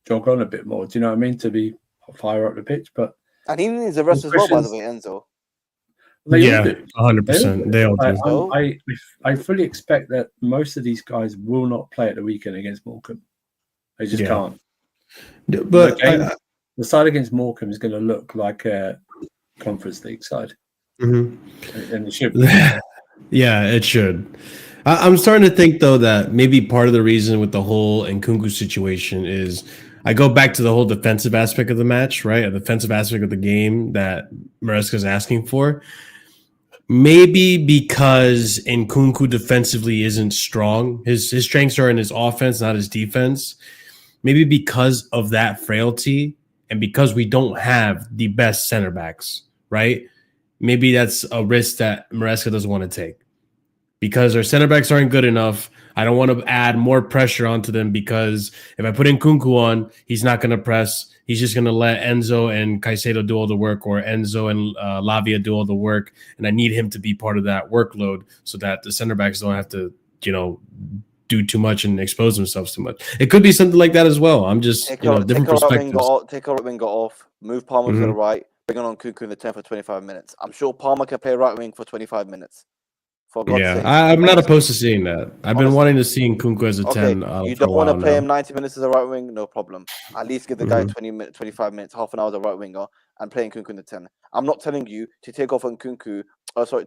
jog on a bit more. Do you know what I mean? To be higher up the pitch. And he needs a rest as well, by the way, Enzo. 100%. They all do. I fully expect that most of these guys will not play at the weekend against Morecambe. They just can't. But the side against Morecambe is going to look like a Conference League side. And it should be. Yeah, it should. I'm starting to think, though, that maybe part of the reason with the whole Nkunku situation is I go back to the whole defensive aspect of the match, right? A defensive aspect of the game that Maresca is asking for. Maybe because Nkunku defensively isn't strong. His strengths are in his offense, not his defense. Maybe because of that frailty and because we don't have the best center backs, right? Maybe that's a risk that Maresca doesn't want to take. Because our center backs aren't good enough, I don't want to add more pressure onto them because if I put Nkunku on, he's not going to press. He's just going to let Enzo and Caicedo do all the work, or Enzo and Lavia do all the work. And I need him to be part of that workload so that the center backs don't have to, do too much and expose themselves too much. It could be something like that as well. I'm just, different perspectives. Take our right winger off, move Palmer to the right, bring on Nkunku in the 10 for 25 minutes. I'm sure Palmer can play right wing for 25 minutes. I'm not opposed to seeing that. I've been wanting to see Nkunku as a 10. You don't want to play him 90 minutes as a right wing? No problem. At least give the guy 25 minutes, half an hour as a right winger, and play Nkunku in the 10. I'm not telling you to take off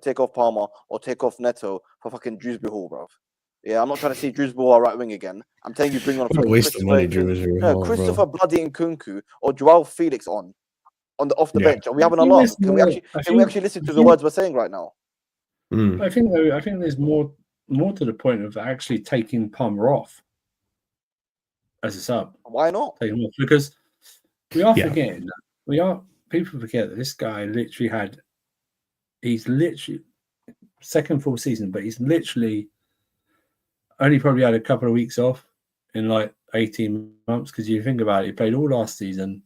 take off Palmer or take off Neto for fucking Dewsbury Hall, bro. Yeah, I'm not trying to see Dewsbury Hall right wing again. I'm telling you, bring on Christopher Bloody Nkunku or Joao Felix off the bench. Are we having a laugh? Can we actually listen to the words we're saying right now? I think there's more to the point of actually taking Palmer off as a sub. Why not? Take him off, because we are forgetting that people forget that this guy he's literally second full season, but he's literally only probably had a couple of weeks off in like 18 months, because you think about it, he played all last season,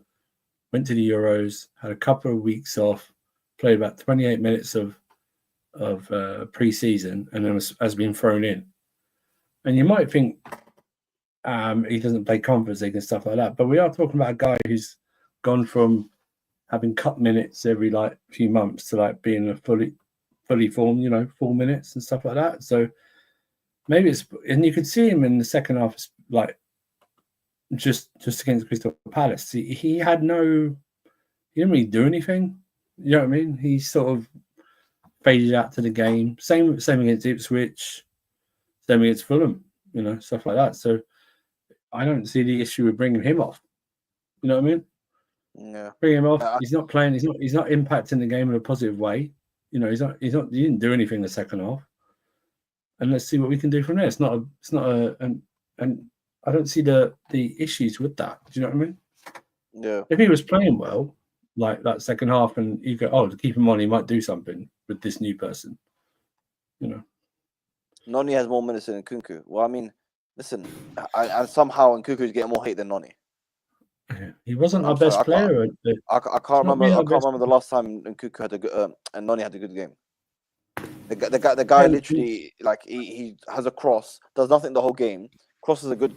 went to the Euros, had a couple of weeks off, played about 28 minutes of pre-season, and then has been thrown in. And you might think he doesn't play Conference League and stuff like that, but we are talking about a guy who's gone from having cut minutes every few months to being a fully formed, 4 minutes and stuff like that. So maybe and you could see him in the second half, just against Crystal Palace. He didn't really do anything. You know what I mean? He sort of faded out to the game. Same against Ipswich, same against Fulham, stuff like that. So I don't see the issue with bringing him off. You know what I mean? Yeah. Bring him off. He's not playing. He's not impacting the game in a positive way. You know, he didn't do anything in the second half, and let's see what we can do from there. And I don't see the issues with that. Do you know what I mean? Yeah. If he was playing well, like that second half, and you go, oh, to keep him on, he might do something with this new person. You know, Noni has more minutes than Nkunku. Well, I mean, listen, and somehow Nkunku is getting more hate than Noni. He wasn't our best player. I can't remember. I can't remember the last time Nkunku had a good and Noni had a good game. The guy literally, like, he has a cross, does nothing the whole game, crosses a good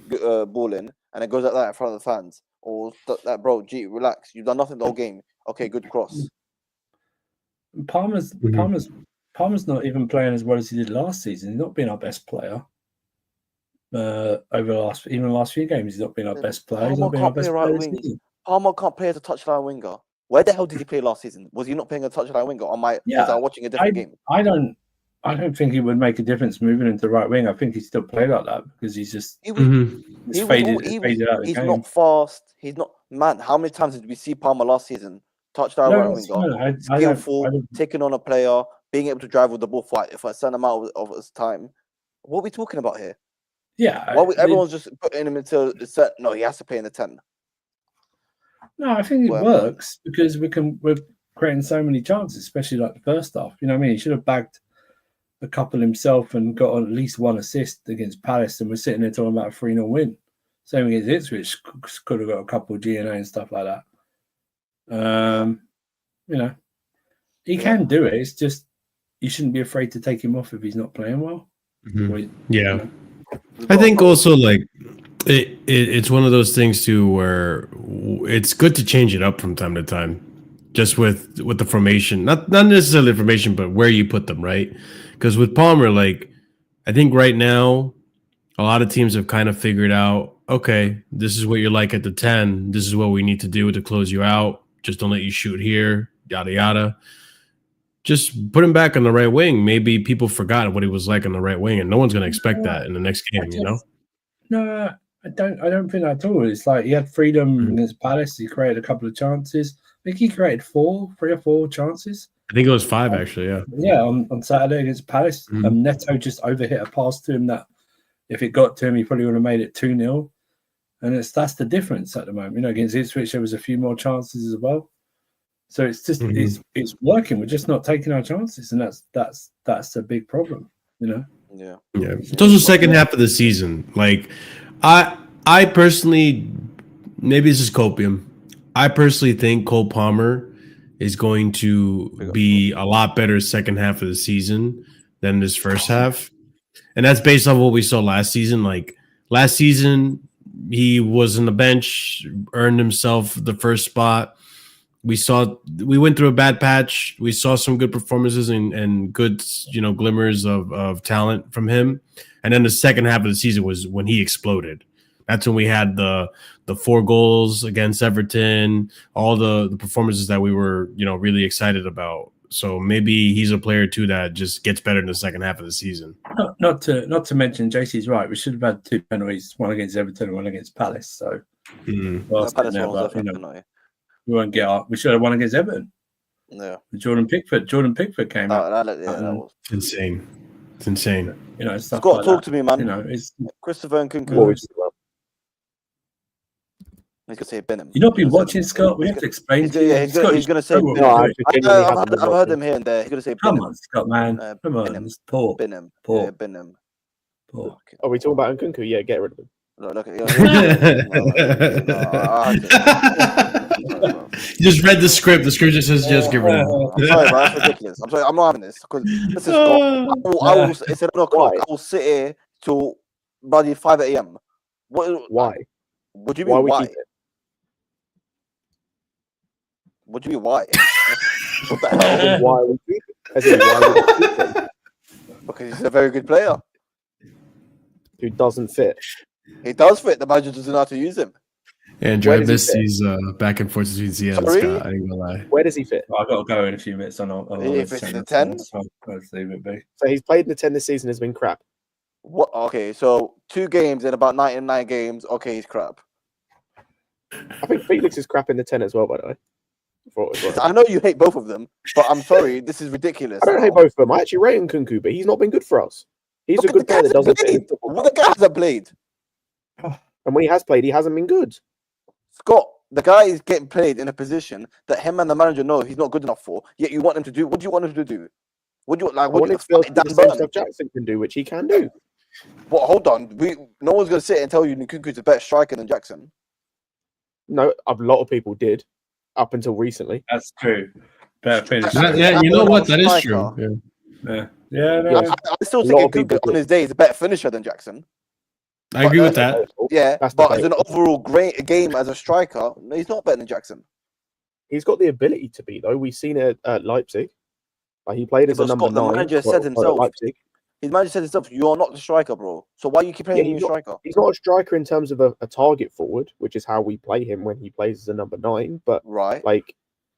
ball in, and it goes like that in front of the fans. Or that, bro, gee, relax. You've done nothing the whole game. Okay, good cross. Palmer's not even playing as well as he did last season. He's not been our best player. Over the last few games, he's not been our best player. He's not been our best player this season. Palmer can't play as a touchline winger. Where the hell did he play last season? Was he not playing a touchline winger? Was I watching a different game? I don't think he would make a difference moving into right wing. I think he still played like that because he's just faded out. He's not fast. He's not, man. How many times did we see Palmer last season? Touchdown right winger, skillful, taking on a player, being able to drive with the ball for a certain amount of his time. What are we talking about here? Yeah, everyone's just putting him into the set. No, he has to play in the 10. No, I think it works because we're creating so many chances, especially like the first half. You know what I mean? He should have bagged a couple himself and got at least one assist against Palace, and we're sitting there talking about a 3-0 win. Same against Ipswich, could have got a couple of GNA and stuff like that. You know, he can do it. It's just you shouldn't be afraid to take him off if he's not playing well. Yeah, I think also like it's one of those things too where it's good to change it up from time to time, just with the formation, not necessarily the formation, but where you put them, right? Because with Palmer, like I think right now, a lot of teams have kind of figured out, okay, this is what you're like at the 10. This is what we need to do to close you out. Just don't let you shoot here, yada, yada. Just put him back on the right wing. Maybe people forgot what he was like on the right wing, and no one's going to expect that in the next game, you know? No, I don't think that at all. It's like he had freedom against Palace. He created a couple of chances. I think he created 3 or 4 chances. I think it was 5, actually, yeah. Yeah, on Saturday against Palace. Neto just overhit a pass to him that if it got to him, he probably would have made it 2-0. And that's the difference at the moment. You know, against Ipswich, there was a few more chances as well. So it's just it's working. We're just not taking our chances, and that's a big problem. You know. Yeah. It's also second half of the season. Like, I personally, maybe this is copium. I personally think Cole Palmer is going to be a lot better second half of the season than this first half, and that's based on what we saw last season. Like last season, he was on the bench, earned himself the first spot. We went through a bad patch. We saw some good performances and good, glimmers of talent from him. And then the second half of the season was when he exploded. That's when we had the 4 goals against Everton, all the performances that we were, really excited about. So maybe he's a player too that just gets better in the second half of the season. Not to mention, JC's right. We should have had 2 penalties, one against Everton and one against Palace. So we won't get out. We should have won against Everton. Yeah. Jordan Pickford came out. That was insane. It's insane. Stuff Scott, like talk that. to me, man. It's Christopher Nkunku. He's gonna say Benham. You've not been watching, Scott. We have to explain to you. He's gonna say Benham. I've heard him here and there. He's gonna say Benham. Come on, Scott, man. Come on. It's poor. Benham. Poor. Benham. Poor. Are we talking about Nkunku? Yeah, get rid of him. Look, You just read the script. The script just says just get rid of him. I'm sorry, bro. That's ridiculous. I'm sorry. I'm not having this because this is Scott. It's 7 o'clock. I will sit here till bloody 5 a.m. Why? What do you mean? Why? What do you mean? Why? What the hell? Why are we keeping him? Because he's a very good player Who doesn't fit. He does fit. The manager doesn't know how to use him. Andrew, I missed these back and forth between Ziad and Scott. I ain't gonna lie. Where does he fit? I've got to go in a few minutes. If it's in the 10? So let's leave it be. So he's played in the 10 this season, has been crap. What? Okay, so 2 games in about 99 games. Okay, he's crap. I think Felix is crap in the 10 as well, by the way. thought it was. I know you hate both of them, but I'm sorry, this is ridiculous. I don't hate both of them. I actually rate Nkunku, but he's not been good for us. He's a good player that doesn't fit in football. Well, the guy hasn't played. And when he has played, he hasn't been good. Scott, the guy is getting played in a position that him and the manager know he's not good enough for. Yet you want him to do. What do you want him to do? What do you like? I want him to be able to do the same stuff Jackson can do, which he can do. But hold on, no one's going to sit and tell you Nkunku's a better striker than Jackson. No, a lot of people did up until recently. That's true. Better finish. Yeah, you know what? That is true. No. I still think Nkunku on his day is a better finisher than Jackson. I agree with that. Yeah, That's but as an debatable. overall great game as a striker, he's not better than Jackson. He's got the ability to be, though. We've seen it at Leipzig. Like, he played as a number 9. The manager said himself. Leipzig. His manager said himself, "You're not the striker, bro. So why you keep playing he's a striker?" He's not a striker in terms of a target forward, which is how we play him when he plays as a number 9. But Right. like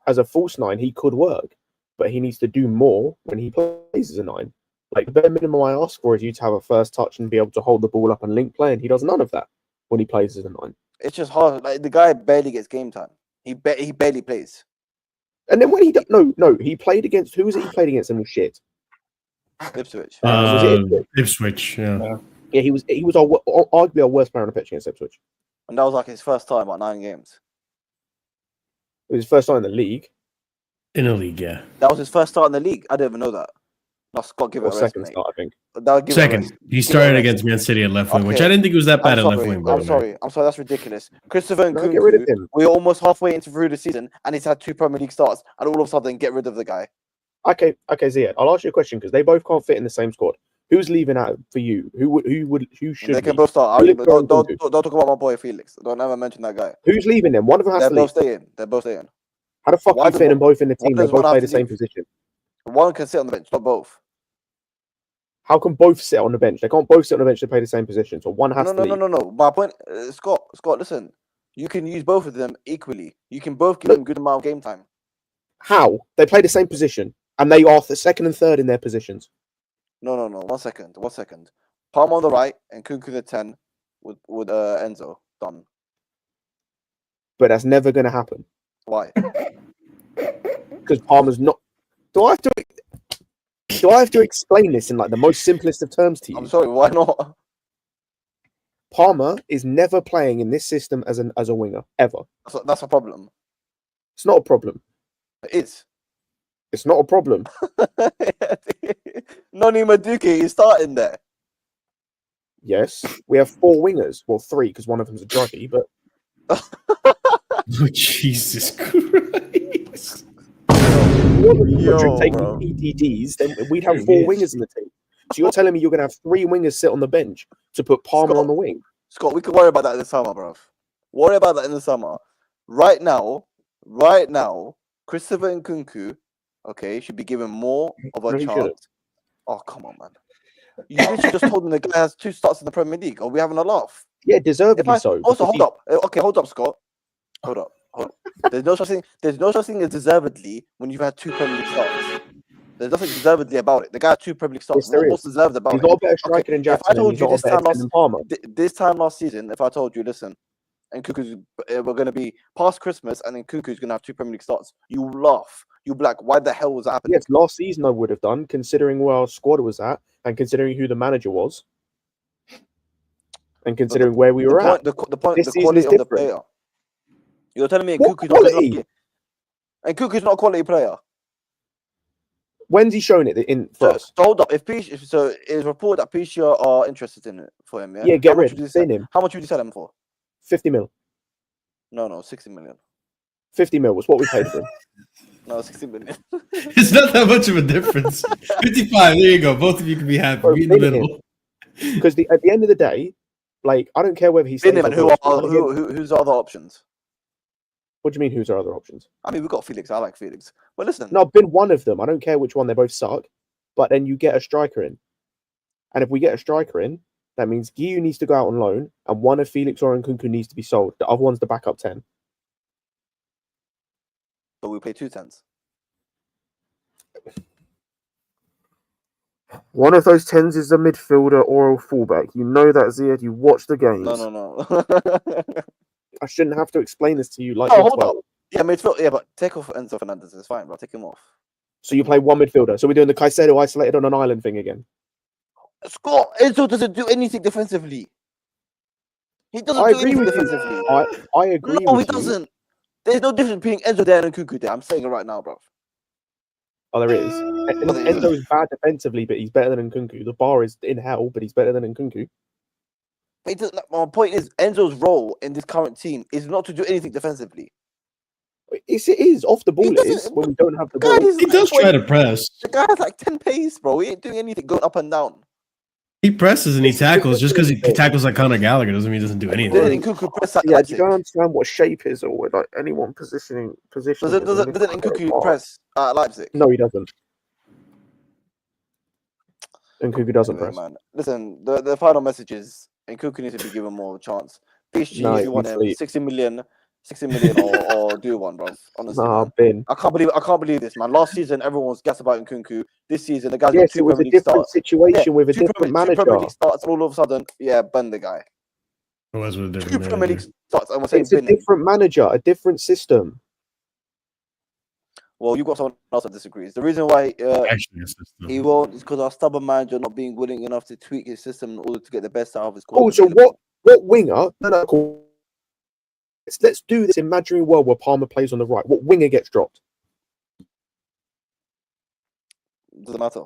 as a false 9, he could work, but he needs to do more when he plays as a 9. Like the bare minimum I ask for is you to have a first touch and be able to hold the ball up and link play, and he does none of that when he plays as a 9. It's just hard. Like the guy barely gets game time. He barely plays. And then when he he played against, who was it he played against and was shit? Ipswich. Was it Ipswich, yeah. Yeah, he was arguably our worst player on the pitch against Ipswich. And that was like his first time, about 9 games. It was his first time in the league. In a league, yeah. That was his first start in the league. I didn't even know that. No, Scott, give it Or a rest, second mate. start, I think. Second. He started against Man City at left wing, which I didn't think was that bad at left wing. I'm sorry. That's ridiculous. Christopher No, get rid of Nkunku, him. we're almost halfway through the season, and he's had 2 Premier League starts, and all of a sudden, get rid of the guy. Okay, Ziad, I'll ask you a question because they both can't fit in the same squad. Who's leaving out for you? Who should? They can leave? both start. Felix or Don't Nkunku? talk about my boy Felix. Don't ever mention that guy. Who's leaving them? One of them has They're to both leave. staying. They're both staying. How the fuck Why you does fit them one- both in the why team? They does both one play have the to same leave? position. One can sit on the bench, not both. How can both sit on the bench? They can't both sit on the bench to play the same position. So one has to leave. No. My point, Scott, listen. You can use both of them equally. You can both give them good amount of game time. How? They play the same position and they are the second and third in their positions. No. 1 second. Palm on the right and Nkunku the 10 with Enzo. Done. But that's never going to happen Why? because Palmer's not. Do I have to explain this in like the most simplest of terms to you? I'm sorry. Why not? Palmer is never playing in this system as a winger ever. That's a problem. It's not a problem. It is. It's not a problem. Noni Madueke is starting there. Yes, we have 4 wingers. Well, 3 because one of them's a druggie. But Oh, Jesus Christ. If taking bro. PTDs, then we'd have 4 wingers in the team. So you're telling me you're going to have 3 wingers sit on the bench to put Palmer Scott, on the wing? Scott, we can worry about that in the summer, bro. Worry about that in the summer. Right now, Christopher Nkunku, okay, should be given more of a No, he chance. shouldn't. Oh, come on, man. You literally just told him the guy has 2 starts in the Premier League. Are we having a laugh? Yeah, deservedly so. Also, because hold up. Okay, hold up, Scott. Hold up. There's no such thing as deservedly when you've had 2 Premier League starts. There's nothing deservedly about it. The guy had 2 Premier League starts. Yes, there What's deserved about He's it? not a better striker than Jackson. If I told he's you not this a better time defender than Palmer. this time last season, if I told you, listen, Nkunku's we're going to be past Christmas and then Nkunku's going to have 2 Premier League starts, you laugh. You'll be like, why the hell was that happening? Yes, last season I would have done, considering where our squad was at and considering who the manager was, and considering where we were at. The point, This the season quality is of the different. player. You're telling me What Nkunku's not good quality? enough. Nkunku's not a quality player. When's he shown it in first? So hold up. If it's reported that PSG are interested in it for him, yeah. Yeah, get How much rid. would you Send sell- him. How much would you sell him for? 50 mil. No, 60 million. 50 mil was what we paid for him. No, 60 million. It's not that much of a difference. 55, there you go. Both of you can be happy. Bro, Be in the bin him. middle. Because at the end of the day, like, I don't care whether he's. Bin him, and who's the other options? What do you mean? Who's our other options? I mean, we've got Felix. I like Felix. But listen, No, I've been one of them. I don't care which one. They both suck. But then you get a striker in, and if we get a striker in, that means Guehi needs to go out on loan, and one of Felix or Nkunku needs to be sold. The other one's the backup 10. so we play 2 10s. One of those 10s is a midfielder or a fullback. You know that, Ziad. You watch the games. No. I shouldn't have to explain this to you like Oh, you're hold 12. up. Yeah, midfield. Yeah, but take off Enzo Fernandez. It's fine, bro. Take him off. So you play one midfielder. So we're doing the Caicedo isolated on an island thing again. Scott, Enzo doesn't do anything defensively. He doesn't I do agree anything with you. defensively. I agree No, with he you. doesn't. There's no difference between Enzo there and Nkunku there. I'm saying it right now, bro. Oh, there is. Enzo's bad defensively, but he's better than Nkunku. The bar is in hell, but he's better than Nkunku. But he doesn't, my point is, Enzo's role in this current team is not to do anything defensively. Yes, it is. Off the ball, it is when we don't have the ball. He does try to press. The guy has like 10 pace, bro. He ain't doing anything going up and down. He presses and he tackles. Just because he tackles like Conor Gallagher doesn't mean he doesn't do anything. Nkunku press like Yeah, you don't understand what shape is or like anyone position. Doesn't Nkunku press at Leipzig? No, he doesn't. Nkunku doesn't press. Man. Listen, the final message is Nkunku needs to be given more of a chance. PSG, No, if you want him, 60 million or do one, bro. Honestly, bin. I can't believe this, man. Last season, everyone was gassed about Nkunku. This season, the guy's got Yes, two it was Premier a League different starts. situation with a different Two manager. Premier League starts, and all of a sudden, burn the guy. It was with a Two different Premier League manager. starts, and we're saying It's a bin him. different manager, a different system. Well, you've got someone else that disagrees. The reason why Actually, a system. he won't is because our stubborn manager not being willing enough to tweak his system in order to get the best out of his squad. Oh, so what winger? No, cool. Let's do this imaginary world where Palmer plays on the right. What winger gets dropped? Doesn't matter.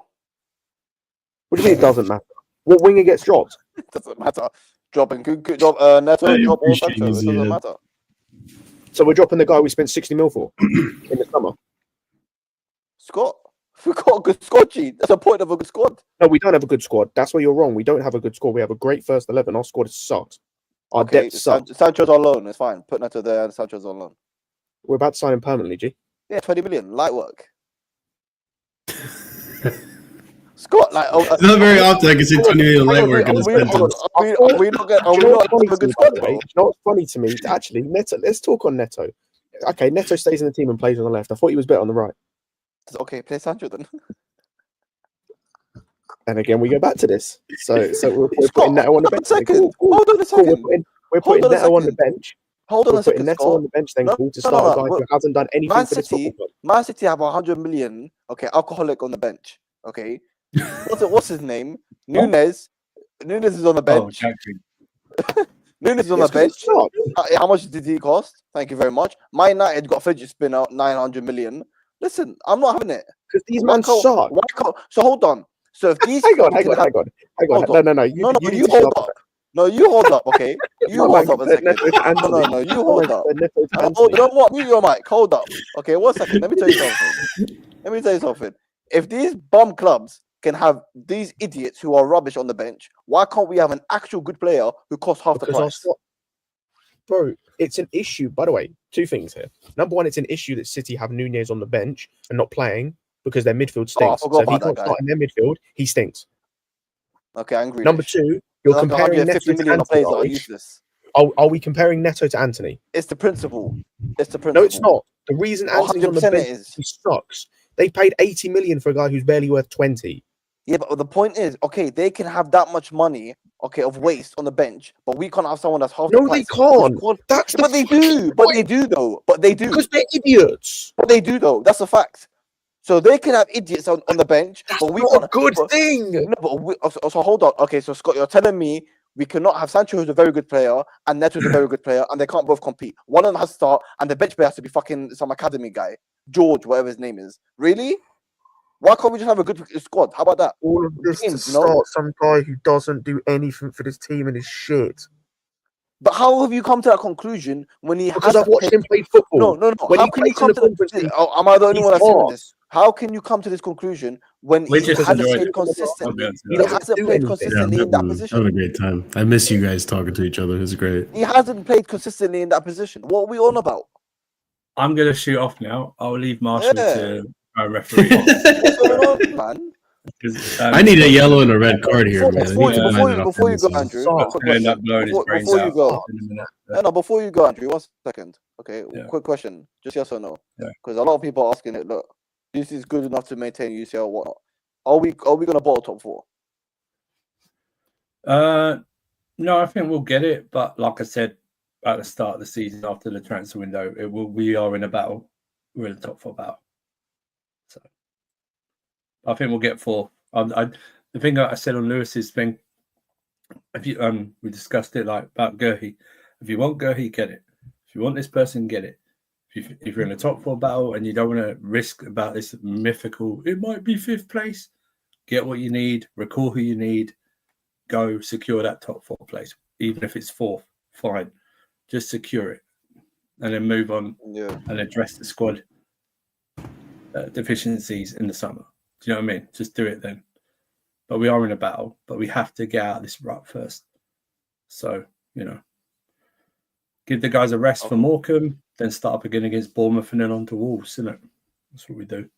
What do you mean it doesn't matter? What winger gets dropped? Doesn't matter. Drop Nkunku, drop Neto, drop all Sancho. It doesn't matter. So we're dropping the guy we spent 60 mil for in the summer. Scott, we got a good squad, G. That's the point of a good squad. No, we don't have a good squad. That's where you're wrong. We don't have a good squad. We have a great first 11. Our squad sucks. Our depth sucks. Sancho's on loan. It's fine. Put Neto there and Sancho's on loan. We're about to sign him permanently, G. Yeah, 20 million. Light work. Scott, like... it's not very often I can see 20 million light work in a sentence. Are we not a good squad, though? You know what's funny to me? Actually, Neto. Let's talk on Neto. Okay, Neto stays in the team and plays on the left. I thought he was better on the right. Okay, play Sancho then. And again, we go back to this. So we're putting Neto on the bench. Hold on a second. We're putting Neto on the bench. Hold on a second. Putting Neto on the bench then to start a guy who hasn't done anything for this football club. Man City have 100 million, alcoholic on the bench. Okay. What's his name? Nunes. Nunes is on the bench. Nunes is on the bench. How much did he cost? Thank you very much. Man United got fidget spinner 900 million. Listen, I'm not having it. Because these men suck. So hold on. So if these hang on. No. You hold up. No, you hold up, okay? You hold up a second. No, you hold up. You know what? Mute your mic. Hold up. Okay, 1 second. Let me tell you something. If these bum clubs can have these idiots who are rubbish on the bench, why can't we have an actual good player who costs half the price? Bro, it's an issue. By the way, two things here. Number one, it's an issue that City have Nunez on the bench and not playing because their midfield stinks. So if he can't start in their midfield, he stinks. Okay, I agree. Number two, you're comparing Neto to Anthony. Are we comparing Neto to Anthony? It's the principle. No, it's not. The reason Anthony's on the bench is he sucks. They paid 80 million for a guy who's barely worth 20. Yeah, but the point is, okay, they can have that much money, of waste on the bench, but we can't have someone that's half the price. No, they can't. But they do. But they do, though. But they do. Because they're idiots. But they do, though. That's a fact. So they can have idiots on the bench, but we not a good thing. No, but so hold on. Okay, so Scott, you're telling me we cannot have Sancho, who's a very good player, and Neto, who's a very good player, and they can't both compete. One of them has to start, and the bench player has to be fucking some academy guy, George, whatever his name is. Really? Why can't we just have a good squad? How about that? All of this to start some guy who doesn't do anything for this team and is shit. But how have you come to that conclusion when he because I've watched him play football. No. How can you come to that? Am I the only one that's saying this? How can you come to this conclusion when he hasn't played consistently? He hasn't played consistently in that position. Have a great time. I miss you guys talking to each other. It's great. He hasn't played consistently in that position. What are we on about? I'm going to shoot off now. I'll leave Marshall to referee. What's going on, man? I need a yellow and a red card here, man. Before you go, Andrew. Before you go, Andrew, 1 second. Okay, quick question. Just yes or no? Because a lot of people are asking it. Look, this is good enough to maintain UCL. Whatnot? Are we going to bottle top 4? No, I think we'll get it. But like I said, at the start of the season after the transfer window, we are in a battle. We're in the top 4 battle. So I think we'll get 4. The thing that I said on Lewis's thing, if you we discussed it like about Guehi. If you want Guehi, get it. If you want this person, get it. If you're in a top 4 battle and you don't want to risk about this mythical, it might be 5th place. Get what you need. Recall who you need. Go secure that top 4 place, even if it's 4th. Fine, just secure it, and then move on. Yeah. And address the squad deficiencies in the summer. Do you know what I mean? Just do it then. But we are in a battle, but we have to get out of this rut first. So, give the guys a rest for Morecambe, then start up again against Bournemouth and then on to Wolves, isn't it? That's what we do.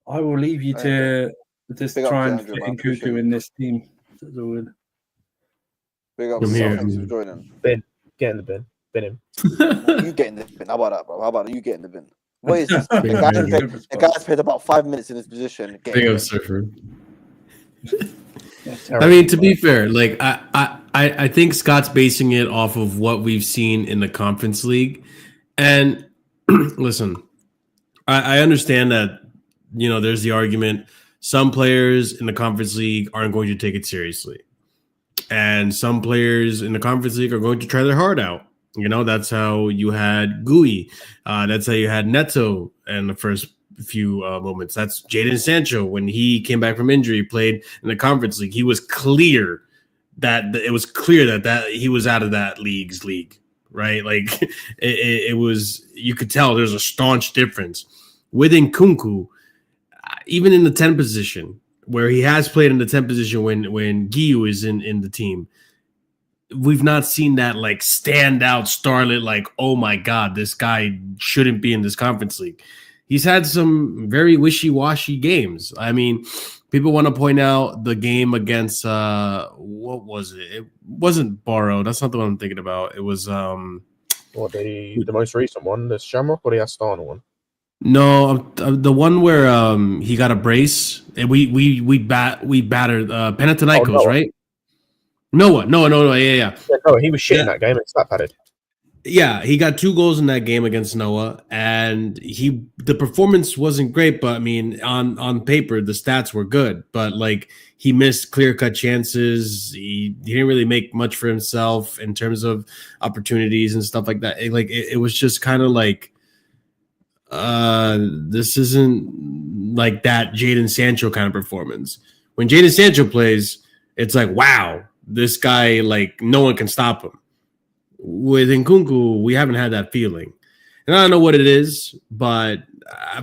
I will leave you to just try and fit Nkunku in this team. That's all good. Big up, thanks for joining. Ben, get in the bin. Bin him. You get in the bin. How about that, bro? How about you get in the bin? What is this? The guy's played about 5 minutes in this position. Big up, Surfer. I mean, to be fair, like I think Scott's basing it off of what we've seen in the Conference League. And listen, I understand that, there's the argument. Some players in the Conference League aren't going to take it seriously. And some players in the Conference League are going to try their heart out. That's how you had Guehi. That's how you had Neto in the first few moments. That's Jadon Sancho. When he came back from injury, played in the Conference League. He was clear that he was out of that league, right? Like it was, you could tell there's a staunch difference. With Nkunku, even in the 10 position, where he has played in the 10 position when Guehi is in the team, we've not seen that like standout starlet, like, oh my God, this guy shouldn't be in this Conference League. He's had some very wishy-washy games. I mean, people want to point out the game against what was it? It wasn't Barrow. That's not the one I'm thinking about. It was the most recent one, the Shamrock or the Astana one? No, the one where he got a brace. And we battered Panathinaikos, right? Noah, yeah. No, he was shit in that game and slap padded. Yeah, he got 2 goals in that game against Noah, and the performance wasn't great, but I mean, on paper the stats were good, but like he missed clear-cut chances. He didn't really make much for himself in terms of opportunities and stuff like that. It was just kind of like, this isn't like that Jadon Sancho kind of performance. When Jadon Sancho plays, it's like, wow, this guy, like, no one can stop him. With Nkunku, we haven't had that feeling. And I don't know what it is, but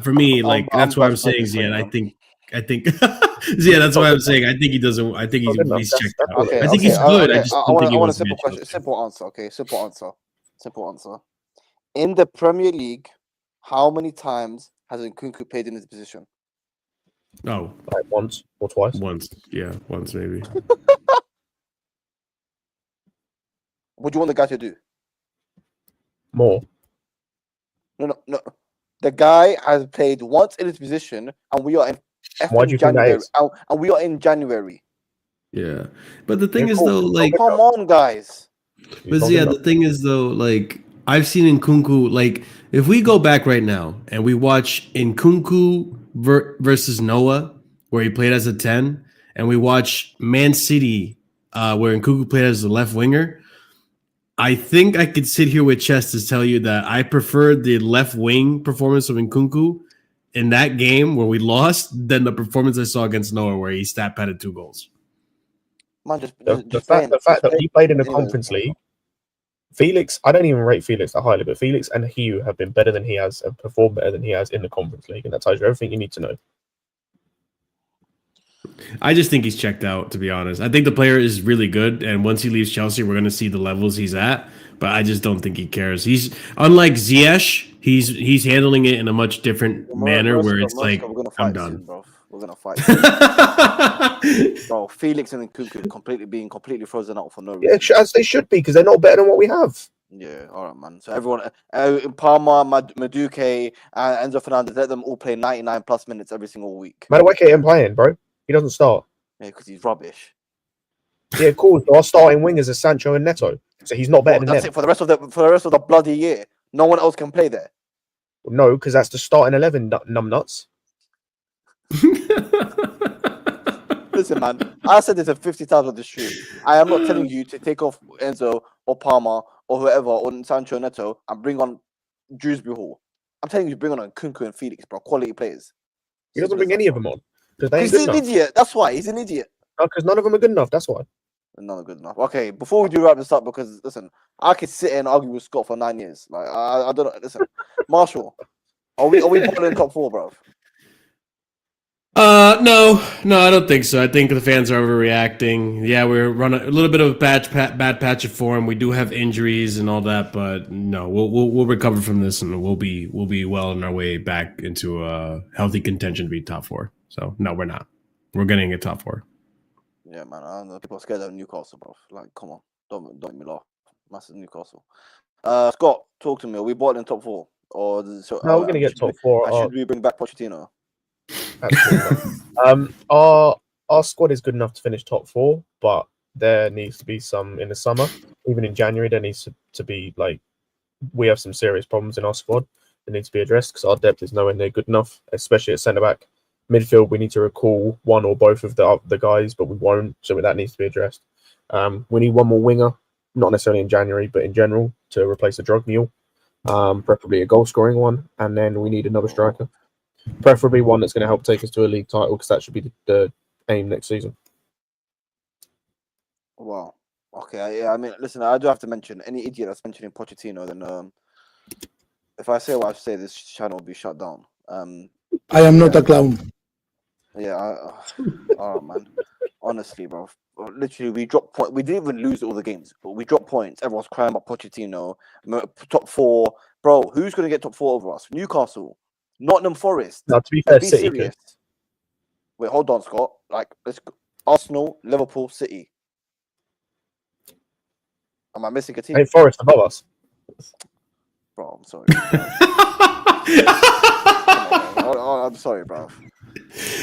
for me, like, that's why I'm saying, Ziad, I think yeah, that's why I'm saying I think he doesn't. I think he's checked out. I think he's good. Okay. I just don't think he want was a simple question. Simple answer. Okay, simple answer. In the Premier League, how many times has Nkunku played in this position? Oh, like once or twice. Once maybe. What do you want the guy to do? More. No. The guy has played once in his position, and we are in January. And we are in January. Yeah, but the thing is, though, like, come on, guys. But yeah, the thing is, though, like, I've seen Nkunku. Like, if we go back right now and we watch Nkunku versus Noah, where he played as a 10, and we watch Man City, where Nkunku played as a left winger, I think I could sit here with chest to tell you that I prefer the left wing performance of Nkunku in that game where we lost than the performance I saw against Noah where he stat padded 2 goals. Man, the fact that he played in the Conference League, Felix, I don't even rate Felix that highly, but Felix and Hugh have been better than he has and performed better than he has in the Conference League, and that tells you everything you need to know. I just think he's checked out, to be honest. I think the player is really good, and once he leaves Chelsea, we're going to see the levels he's at. But I just don't think he cares. He's unlike Ziyech. He's handling it in a much different manner, where it's like, I'm done. Soon, bro. We're gonna fight. Bro, Felix and Nkunku being completely frozen out for no reason. Yeah, as they should be, because they're not better than what we have. Yeah, all right, man. So everyone, Palmer, Madueke, and Enzo Fernandez, let them all play 99 plus minutes every single week. Madueke ain't playing, bro. He doesn't start. Yeah, because he's rubbish. Yeah, cool. So our starting wingers are Sancho and Neto. So he's not better than That's them. it for the rest of the bloody year. No one else can play there. No, because that's the starting 11. Numbnuts. Listen, man. I said this 50 times on the stream. I am not telling you to take off Enzo or Palmer or whoever or Sancho Neto and bring on Dewsbury Hall. I'm telling you to bring on Nkunku and Felix, bro. Quality players. He doesn't bring any of them on because they ain't He's good an enough. idiot. That's why he's an idiot. No, because none of them are good enough. That's why. Not good enough. Okay, before we do wrap this up, because listen, I could sit here and argue with Scott for 9 years. Like I don't know. Listen, Marshall, are we bottling top 4, bro? No, I don't think so. I think the fans are overreacting. Yeah, we're running a little bit of a bad patch of form. We do have injuries and all that, but no, we'll recover from this and we'll be well on our way back into a healthy contention to be top 4. So no, we're not. We're getting a top 4. Yeah, man. I don't know. People are scared of Newcastle, bro. Like, come on, don't make me laugh. Massive Newcastle. Scott, talk to me. Are we bottling top 4, or No, we're gonna get top 4. Should we bring back Pochettino? Absolutely. Our squad is good enough to finish top 4, but there needs to be some in the summer. Even in January, there needs to be we have some serious problems in our squad that need to be addressed because our depth is nowhere near good enough, especially at centre back. Midfield, we need to recall one or both of the guys, but we won't, so that needs to be addressed. We need one more winger, not necessarily in January, but in general, to replace the drug mule, preferably a goal-scoring one, and then we need another striker, preferably one that's going to help take us to a league title, because that should be the aim next season. Wow. Okay. Yeah. I mean, listen. I do have to mention any idiot that's mentioning Pochettino. Then, if I say what I say, this channel will be shut down. I am not a clown. Yeah. Oh man. Honestly, bro. Literally, we dropped points. We didn't even lose all the games, but we dropped points. Everyone's crying about Pochettino. Top 4, bro. Who's gonna get top 4 over us? Newcastle, Nottingham Forest. Now, to be fair, Be City serious. Wait, hold on, Scott. Let's go. Arsenal, Liverpool, City. Am I missing a team? Ain't Forest above us? Bro, I'm sorry. I'm sorry, bro.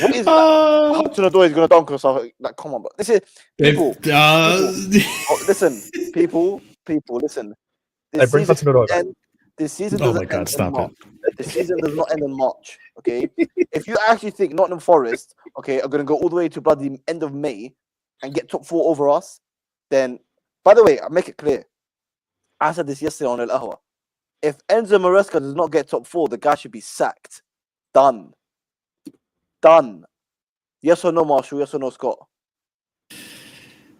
What is Hudson-Odoi is gonna dunk us? Come on, bro. This is people. Listen, people. Listen. This season doesn't end in March. The season does not end in March. Okay. If you actually think Nottingham Forest, okay, are gonna go all the way to bloody end of May and get top 4 over us, then, by the way, I make it clear. I said this yesterday on El Ahwa. If Enzo Maresca does not get top 4, the guy should be sacked. Done. Yes or no, Marshall? Yes or no, Scott?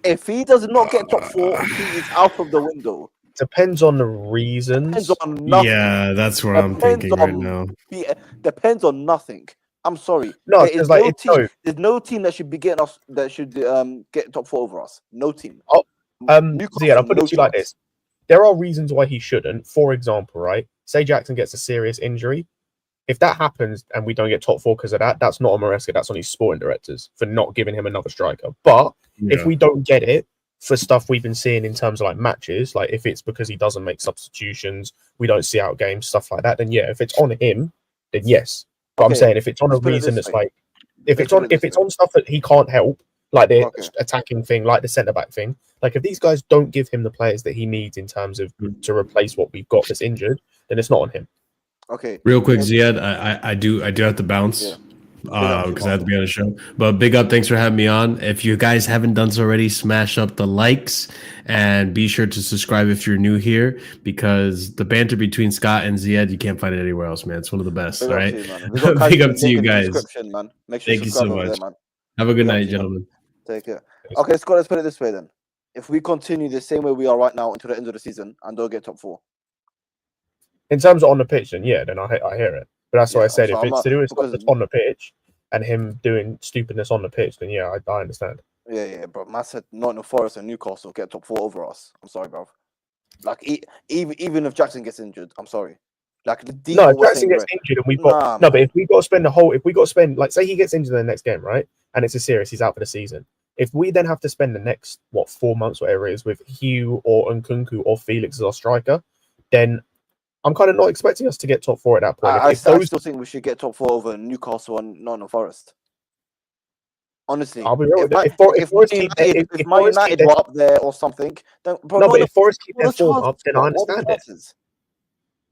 If he does not get top 4, he is out of the window. Depends on the reasons. Depends on nothing. Yeah, that's what I'm thinking right now. Depends on nothing. I'm sorry. No, there's no team that should be getting us that should get top 4 over us. No team. Ziad, I'll put it to you like this. There are reasons why he shouldn't. For example, right? Say Jackson gets a serious injury. If that happens and we don't get top 4 because of that, that's not on Maresca. That's on his sporting directors for not giving him another striker. But if we don't get it for stuff we've been seeing in terms of matches, like if it's because he doesn't make substitutions, we don't see out games, stuff like that, then yeah, if it's on him, then yes. But I'm saying if it's on a reason that's if it's on stuff that he can't help, like the attacking thing, like the centre back thing, if these guys don't give him the players that he needs in terms of to replace what we've got that's injured, then it's not on him. Okay. Real quick, Ziad, I do have to bounce because I have to be on the show. But big up, thanks for having me on. If you guys haven't done so already, smash up the likes and be sure to subscribe if you're new here, because the banter between Scott and Ziad, you can't find it anywhere else, man. It's one of the best. All right. Big up to you guys. Man. Make sure Thank you so much. there, man. Have a good night, gentlemen. Take care. Okay, Scott, let's put it this way then. If we continue the same way we are right now until the end of the season and don't get top 4. In terms of on the pitch, then yeah, then I hear it. But that's why I said if it's to do with stuff that's on the pitch and him doing stupidness on the pitch, then yeah, I understand. Yeah, bro. Man said Nottingham Forest and Newcastle get top 4 over us. I'm sorry, bro. Even if Jackson gets injured, I'm sorry. If Jackson gets injured and we've got but if we got to spend say he gets injured in the next game, right? And it's a serious, he's out for the season. If we then have to spend the next 4 months, whatever it is, with Hugh or Nkunku or Felix as our striker, then I'm kind of not expecting us to get top 4 at that point. I still think we should get top 4 over Newcastle and Nottingham Forest. Honestly, I'll be real. if Man United were up there or something, then bro, no, but if Forest keep their what form are the up, then I chances? What are the understand it. chances?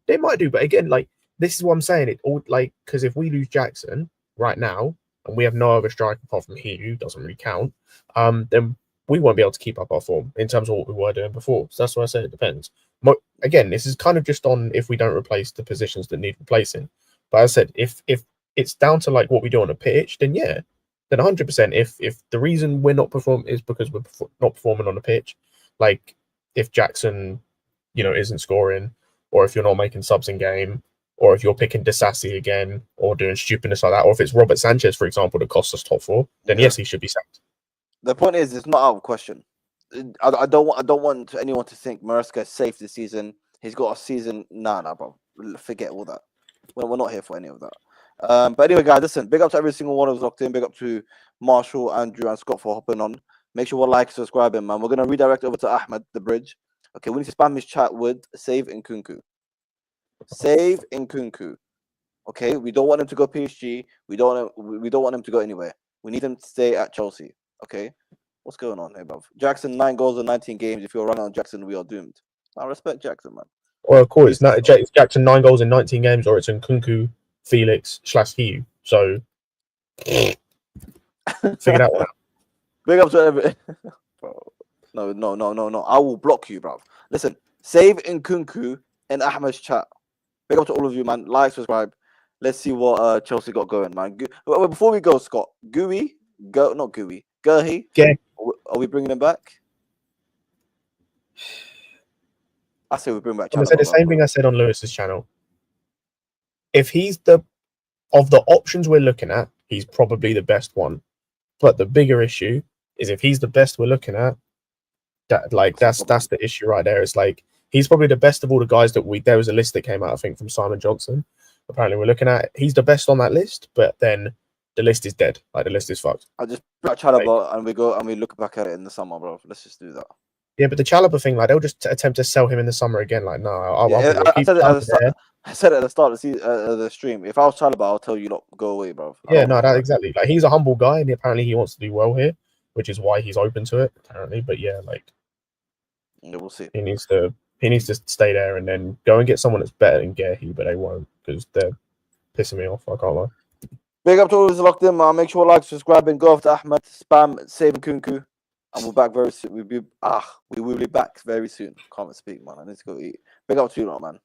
They might do, but again, like this is what I'm saying. It all like because if we lose Jackson right now and we have no other striker apart from he who doesn't really count, then we won't be able to keep up our form in terms of what we were doing before. So that's why I said it depends. Again, this is kind of just on if we don't replace the positions that need replacing. But as I said, if it's down to like what we do on a pitch, then yeah, then 100%. If the reason we're not performing is because we're not performing on the pitch, like if Jackson, isn't scoring, or if you're not making subs in game, or if you're picking Disassi again, or doing stupidness like that, or if it's Robert Sanchez, for example, that costs us top 4, then yes, he should be sacked. The point is, it's not out of question. I don't want anyone to think Maresca is safe this season. He's got a season. Nah, bro. Forget all that. We're not here for any of that. But anyway, guys, listen. Big up to every single one of us locked in. Big up to Marshall, Andrew, and Scott for hopping on. Make sure we're like, subscribing, man. We're gonna redirect over to Ahmed, the bridge. Okay, we need to spam his chat with save Nkunku. Save Nkunku. Okay, we don't want him to go PSG. We don't want him to go anywhere. We need him to stay at Chelsea. Okay, what's going on here, bruv? Jackson 9 goals in 19 games. If you're running on Jackson, we are doomed. I respect Jackson, man. Well, of course, it's Jackson 9 goals in 19 games, or it's Nkunku, Felix / Hiu. So figure that one out. Big up to every. Bro. No. I will block you, bruv. Listen, save Nkunku in Ahmed's chat. Big up to all of you, man. Like, subscribe. Let's see what Chelsea got going, man. Before we go, Scott, Guehi. Are we bringing him back? I say we bring back. I'm gonna say the same thing I said on Lewis's channel. If he's of the options we're looking at, he's probably the best one. But the bigger issue is if he's the best we're looking at, that's the issue right there. It's like he's probably the best of all the guys there was a list that came out, I think, from Simon Johnson. Apparently, we're looking at he's the best on that list, but then the list is dead. Like the list is fucked. I just brought Chalobah and we go and we look back at it in the summer, bro. Let's just do that. Yeah, but the Chalobah thing, like they'll just attempt to sell him in the summer again. Like, no, I said it at the start of the stream. If I was Chalobah, I'll tell you, look, go away, bro. Exactly. Like he's a humble guy, and apparently he wants to do well here, which is why he's open to it. Apparently, but yeah, we'll see. He needs to stay there and then go and get someone that's better than Guehi, but they won't because they're pissing me off. I can't lie. Big up to all who's locked in, man. Make sure like, subscribe, and go after Ahmed. Spam, save Nkunku. And we're back very soon. We will be back very soon. Can't speak, man. I need to go eat. Big up to you, man.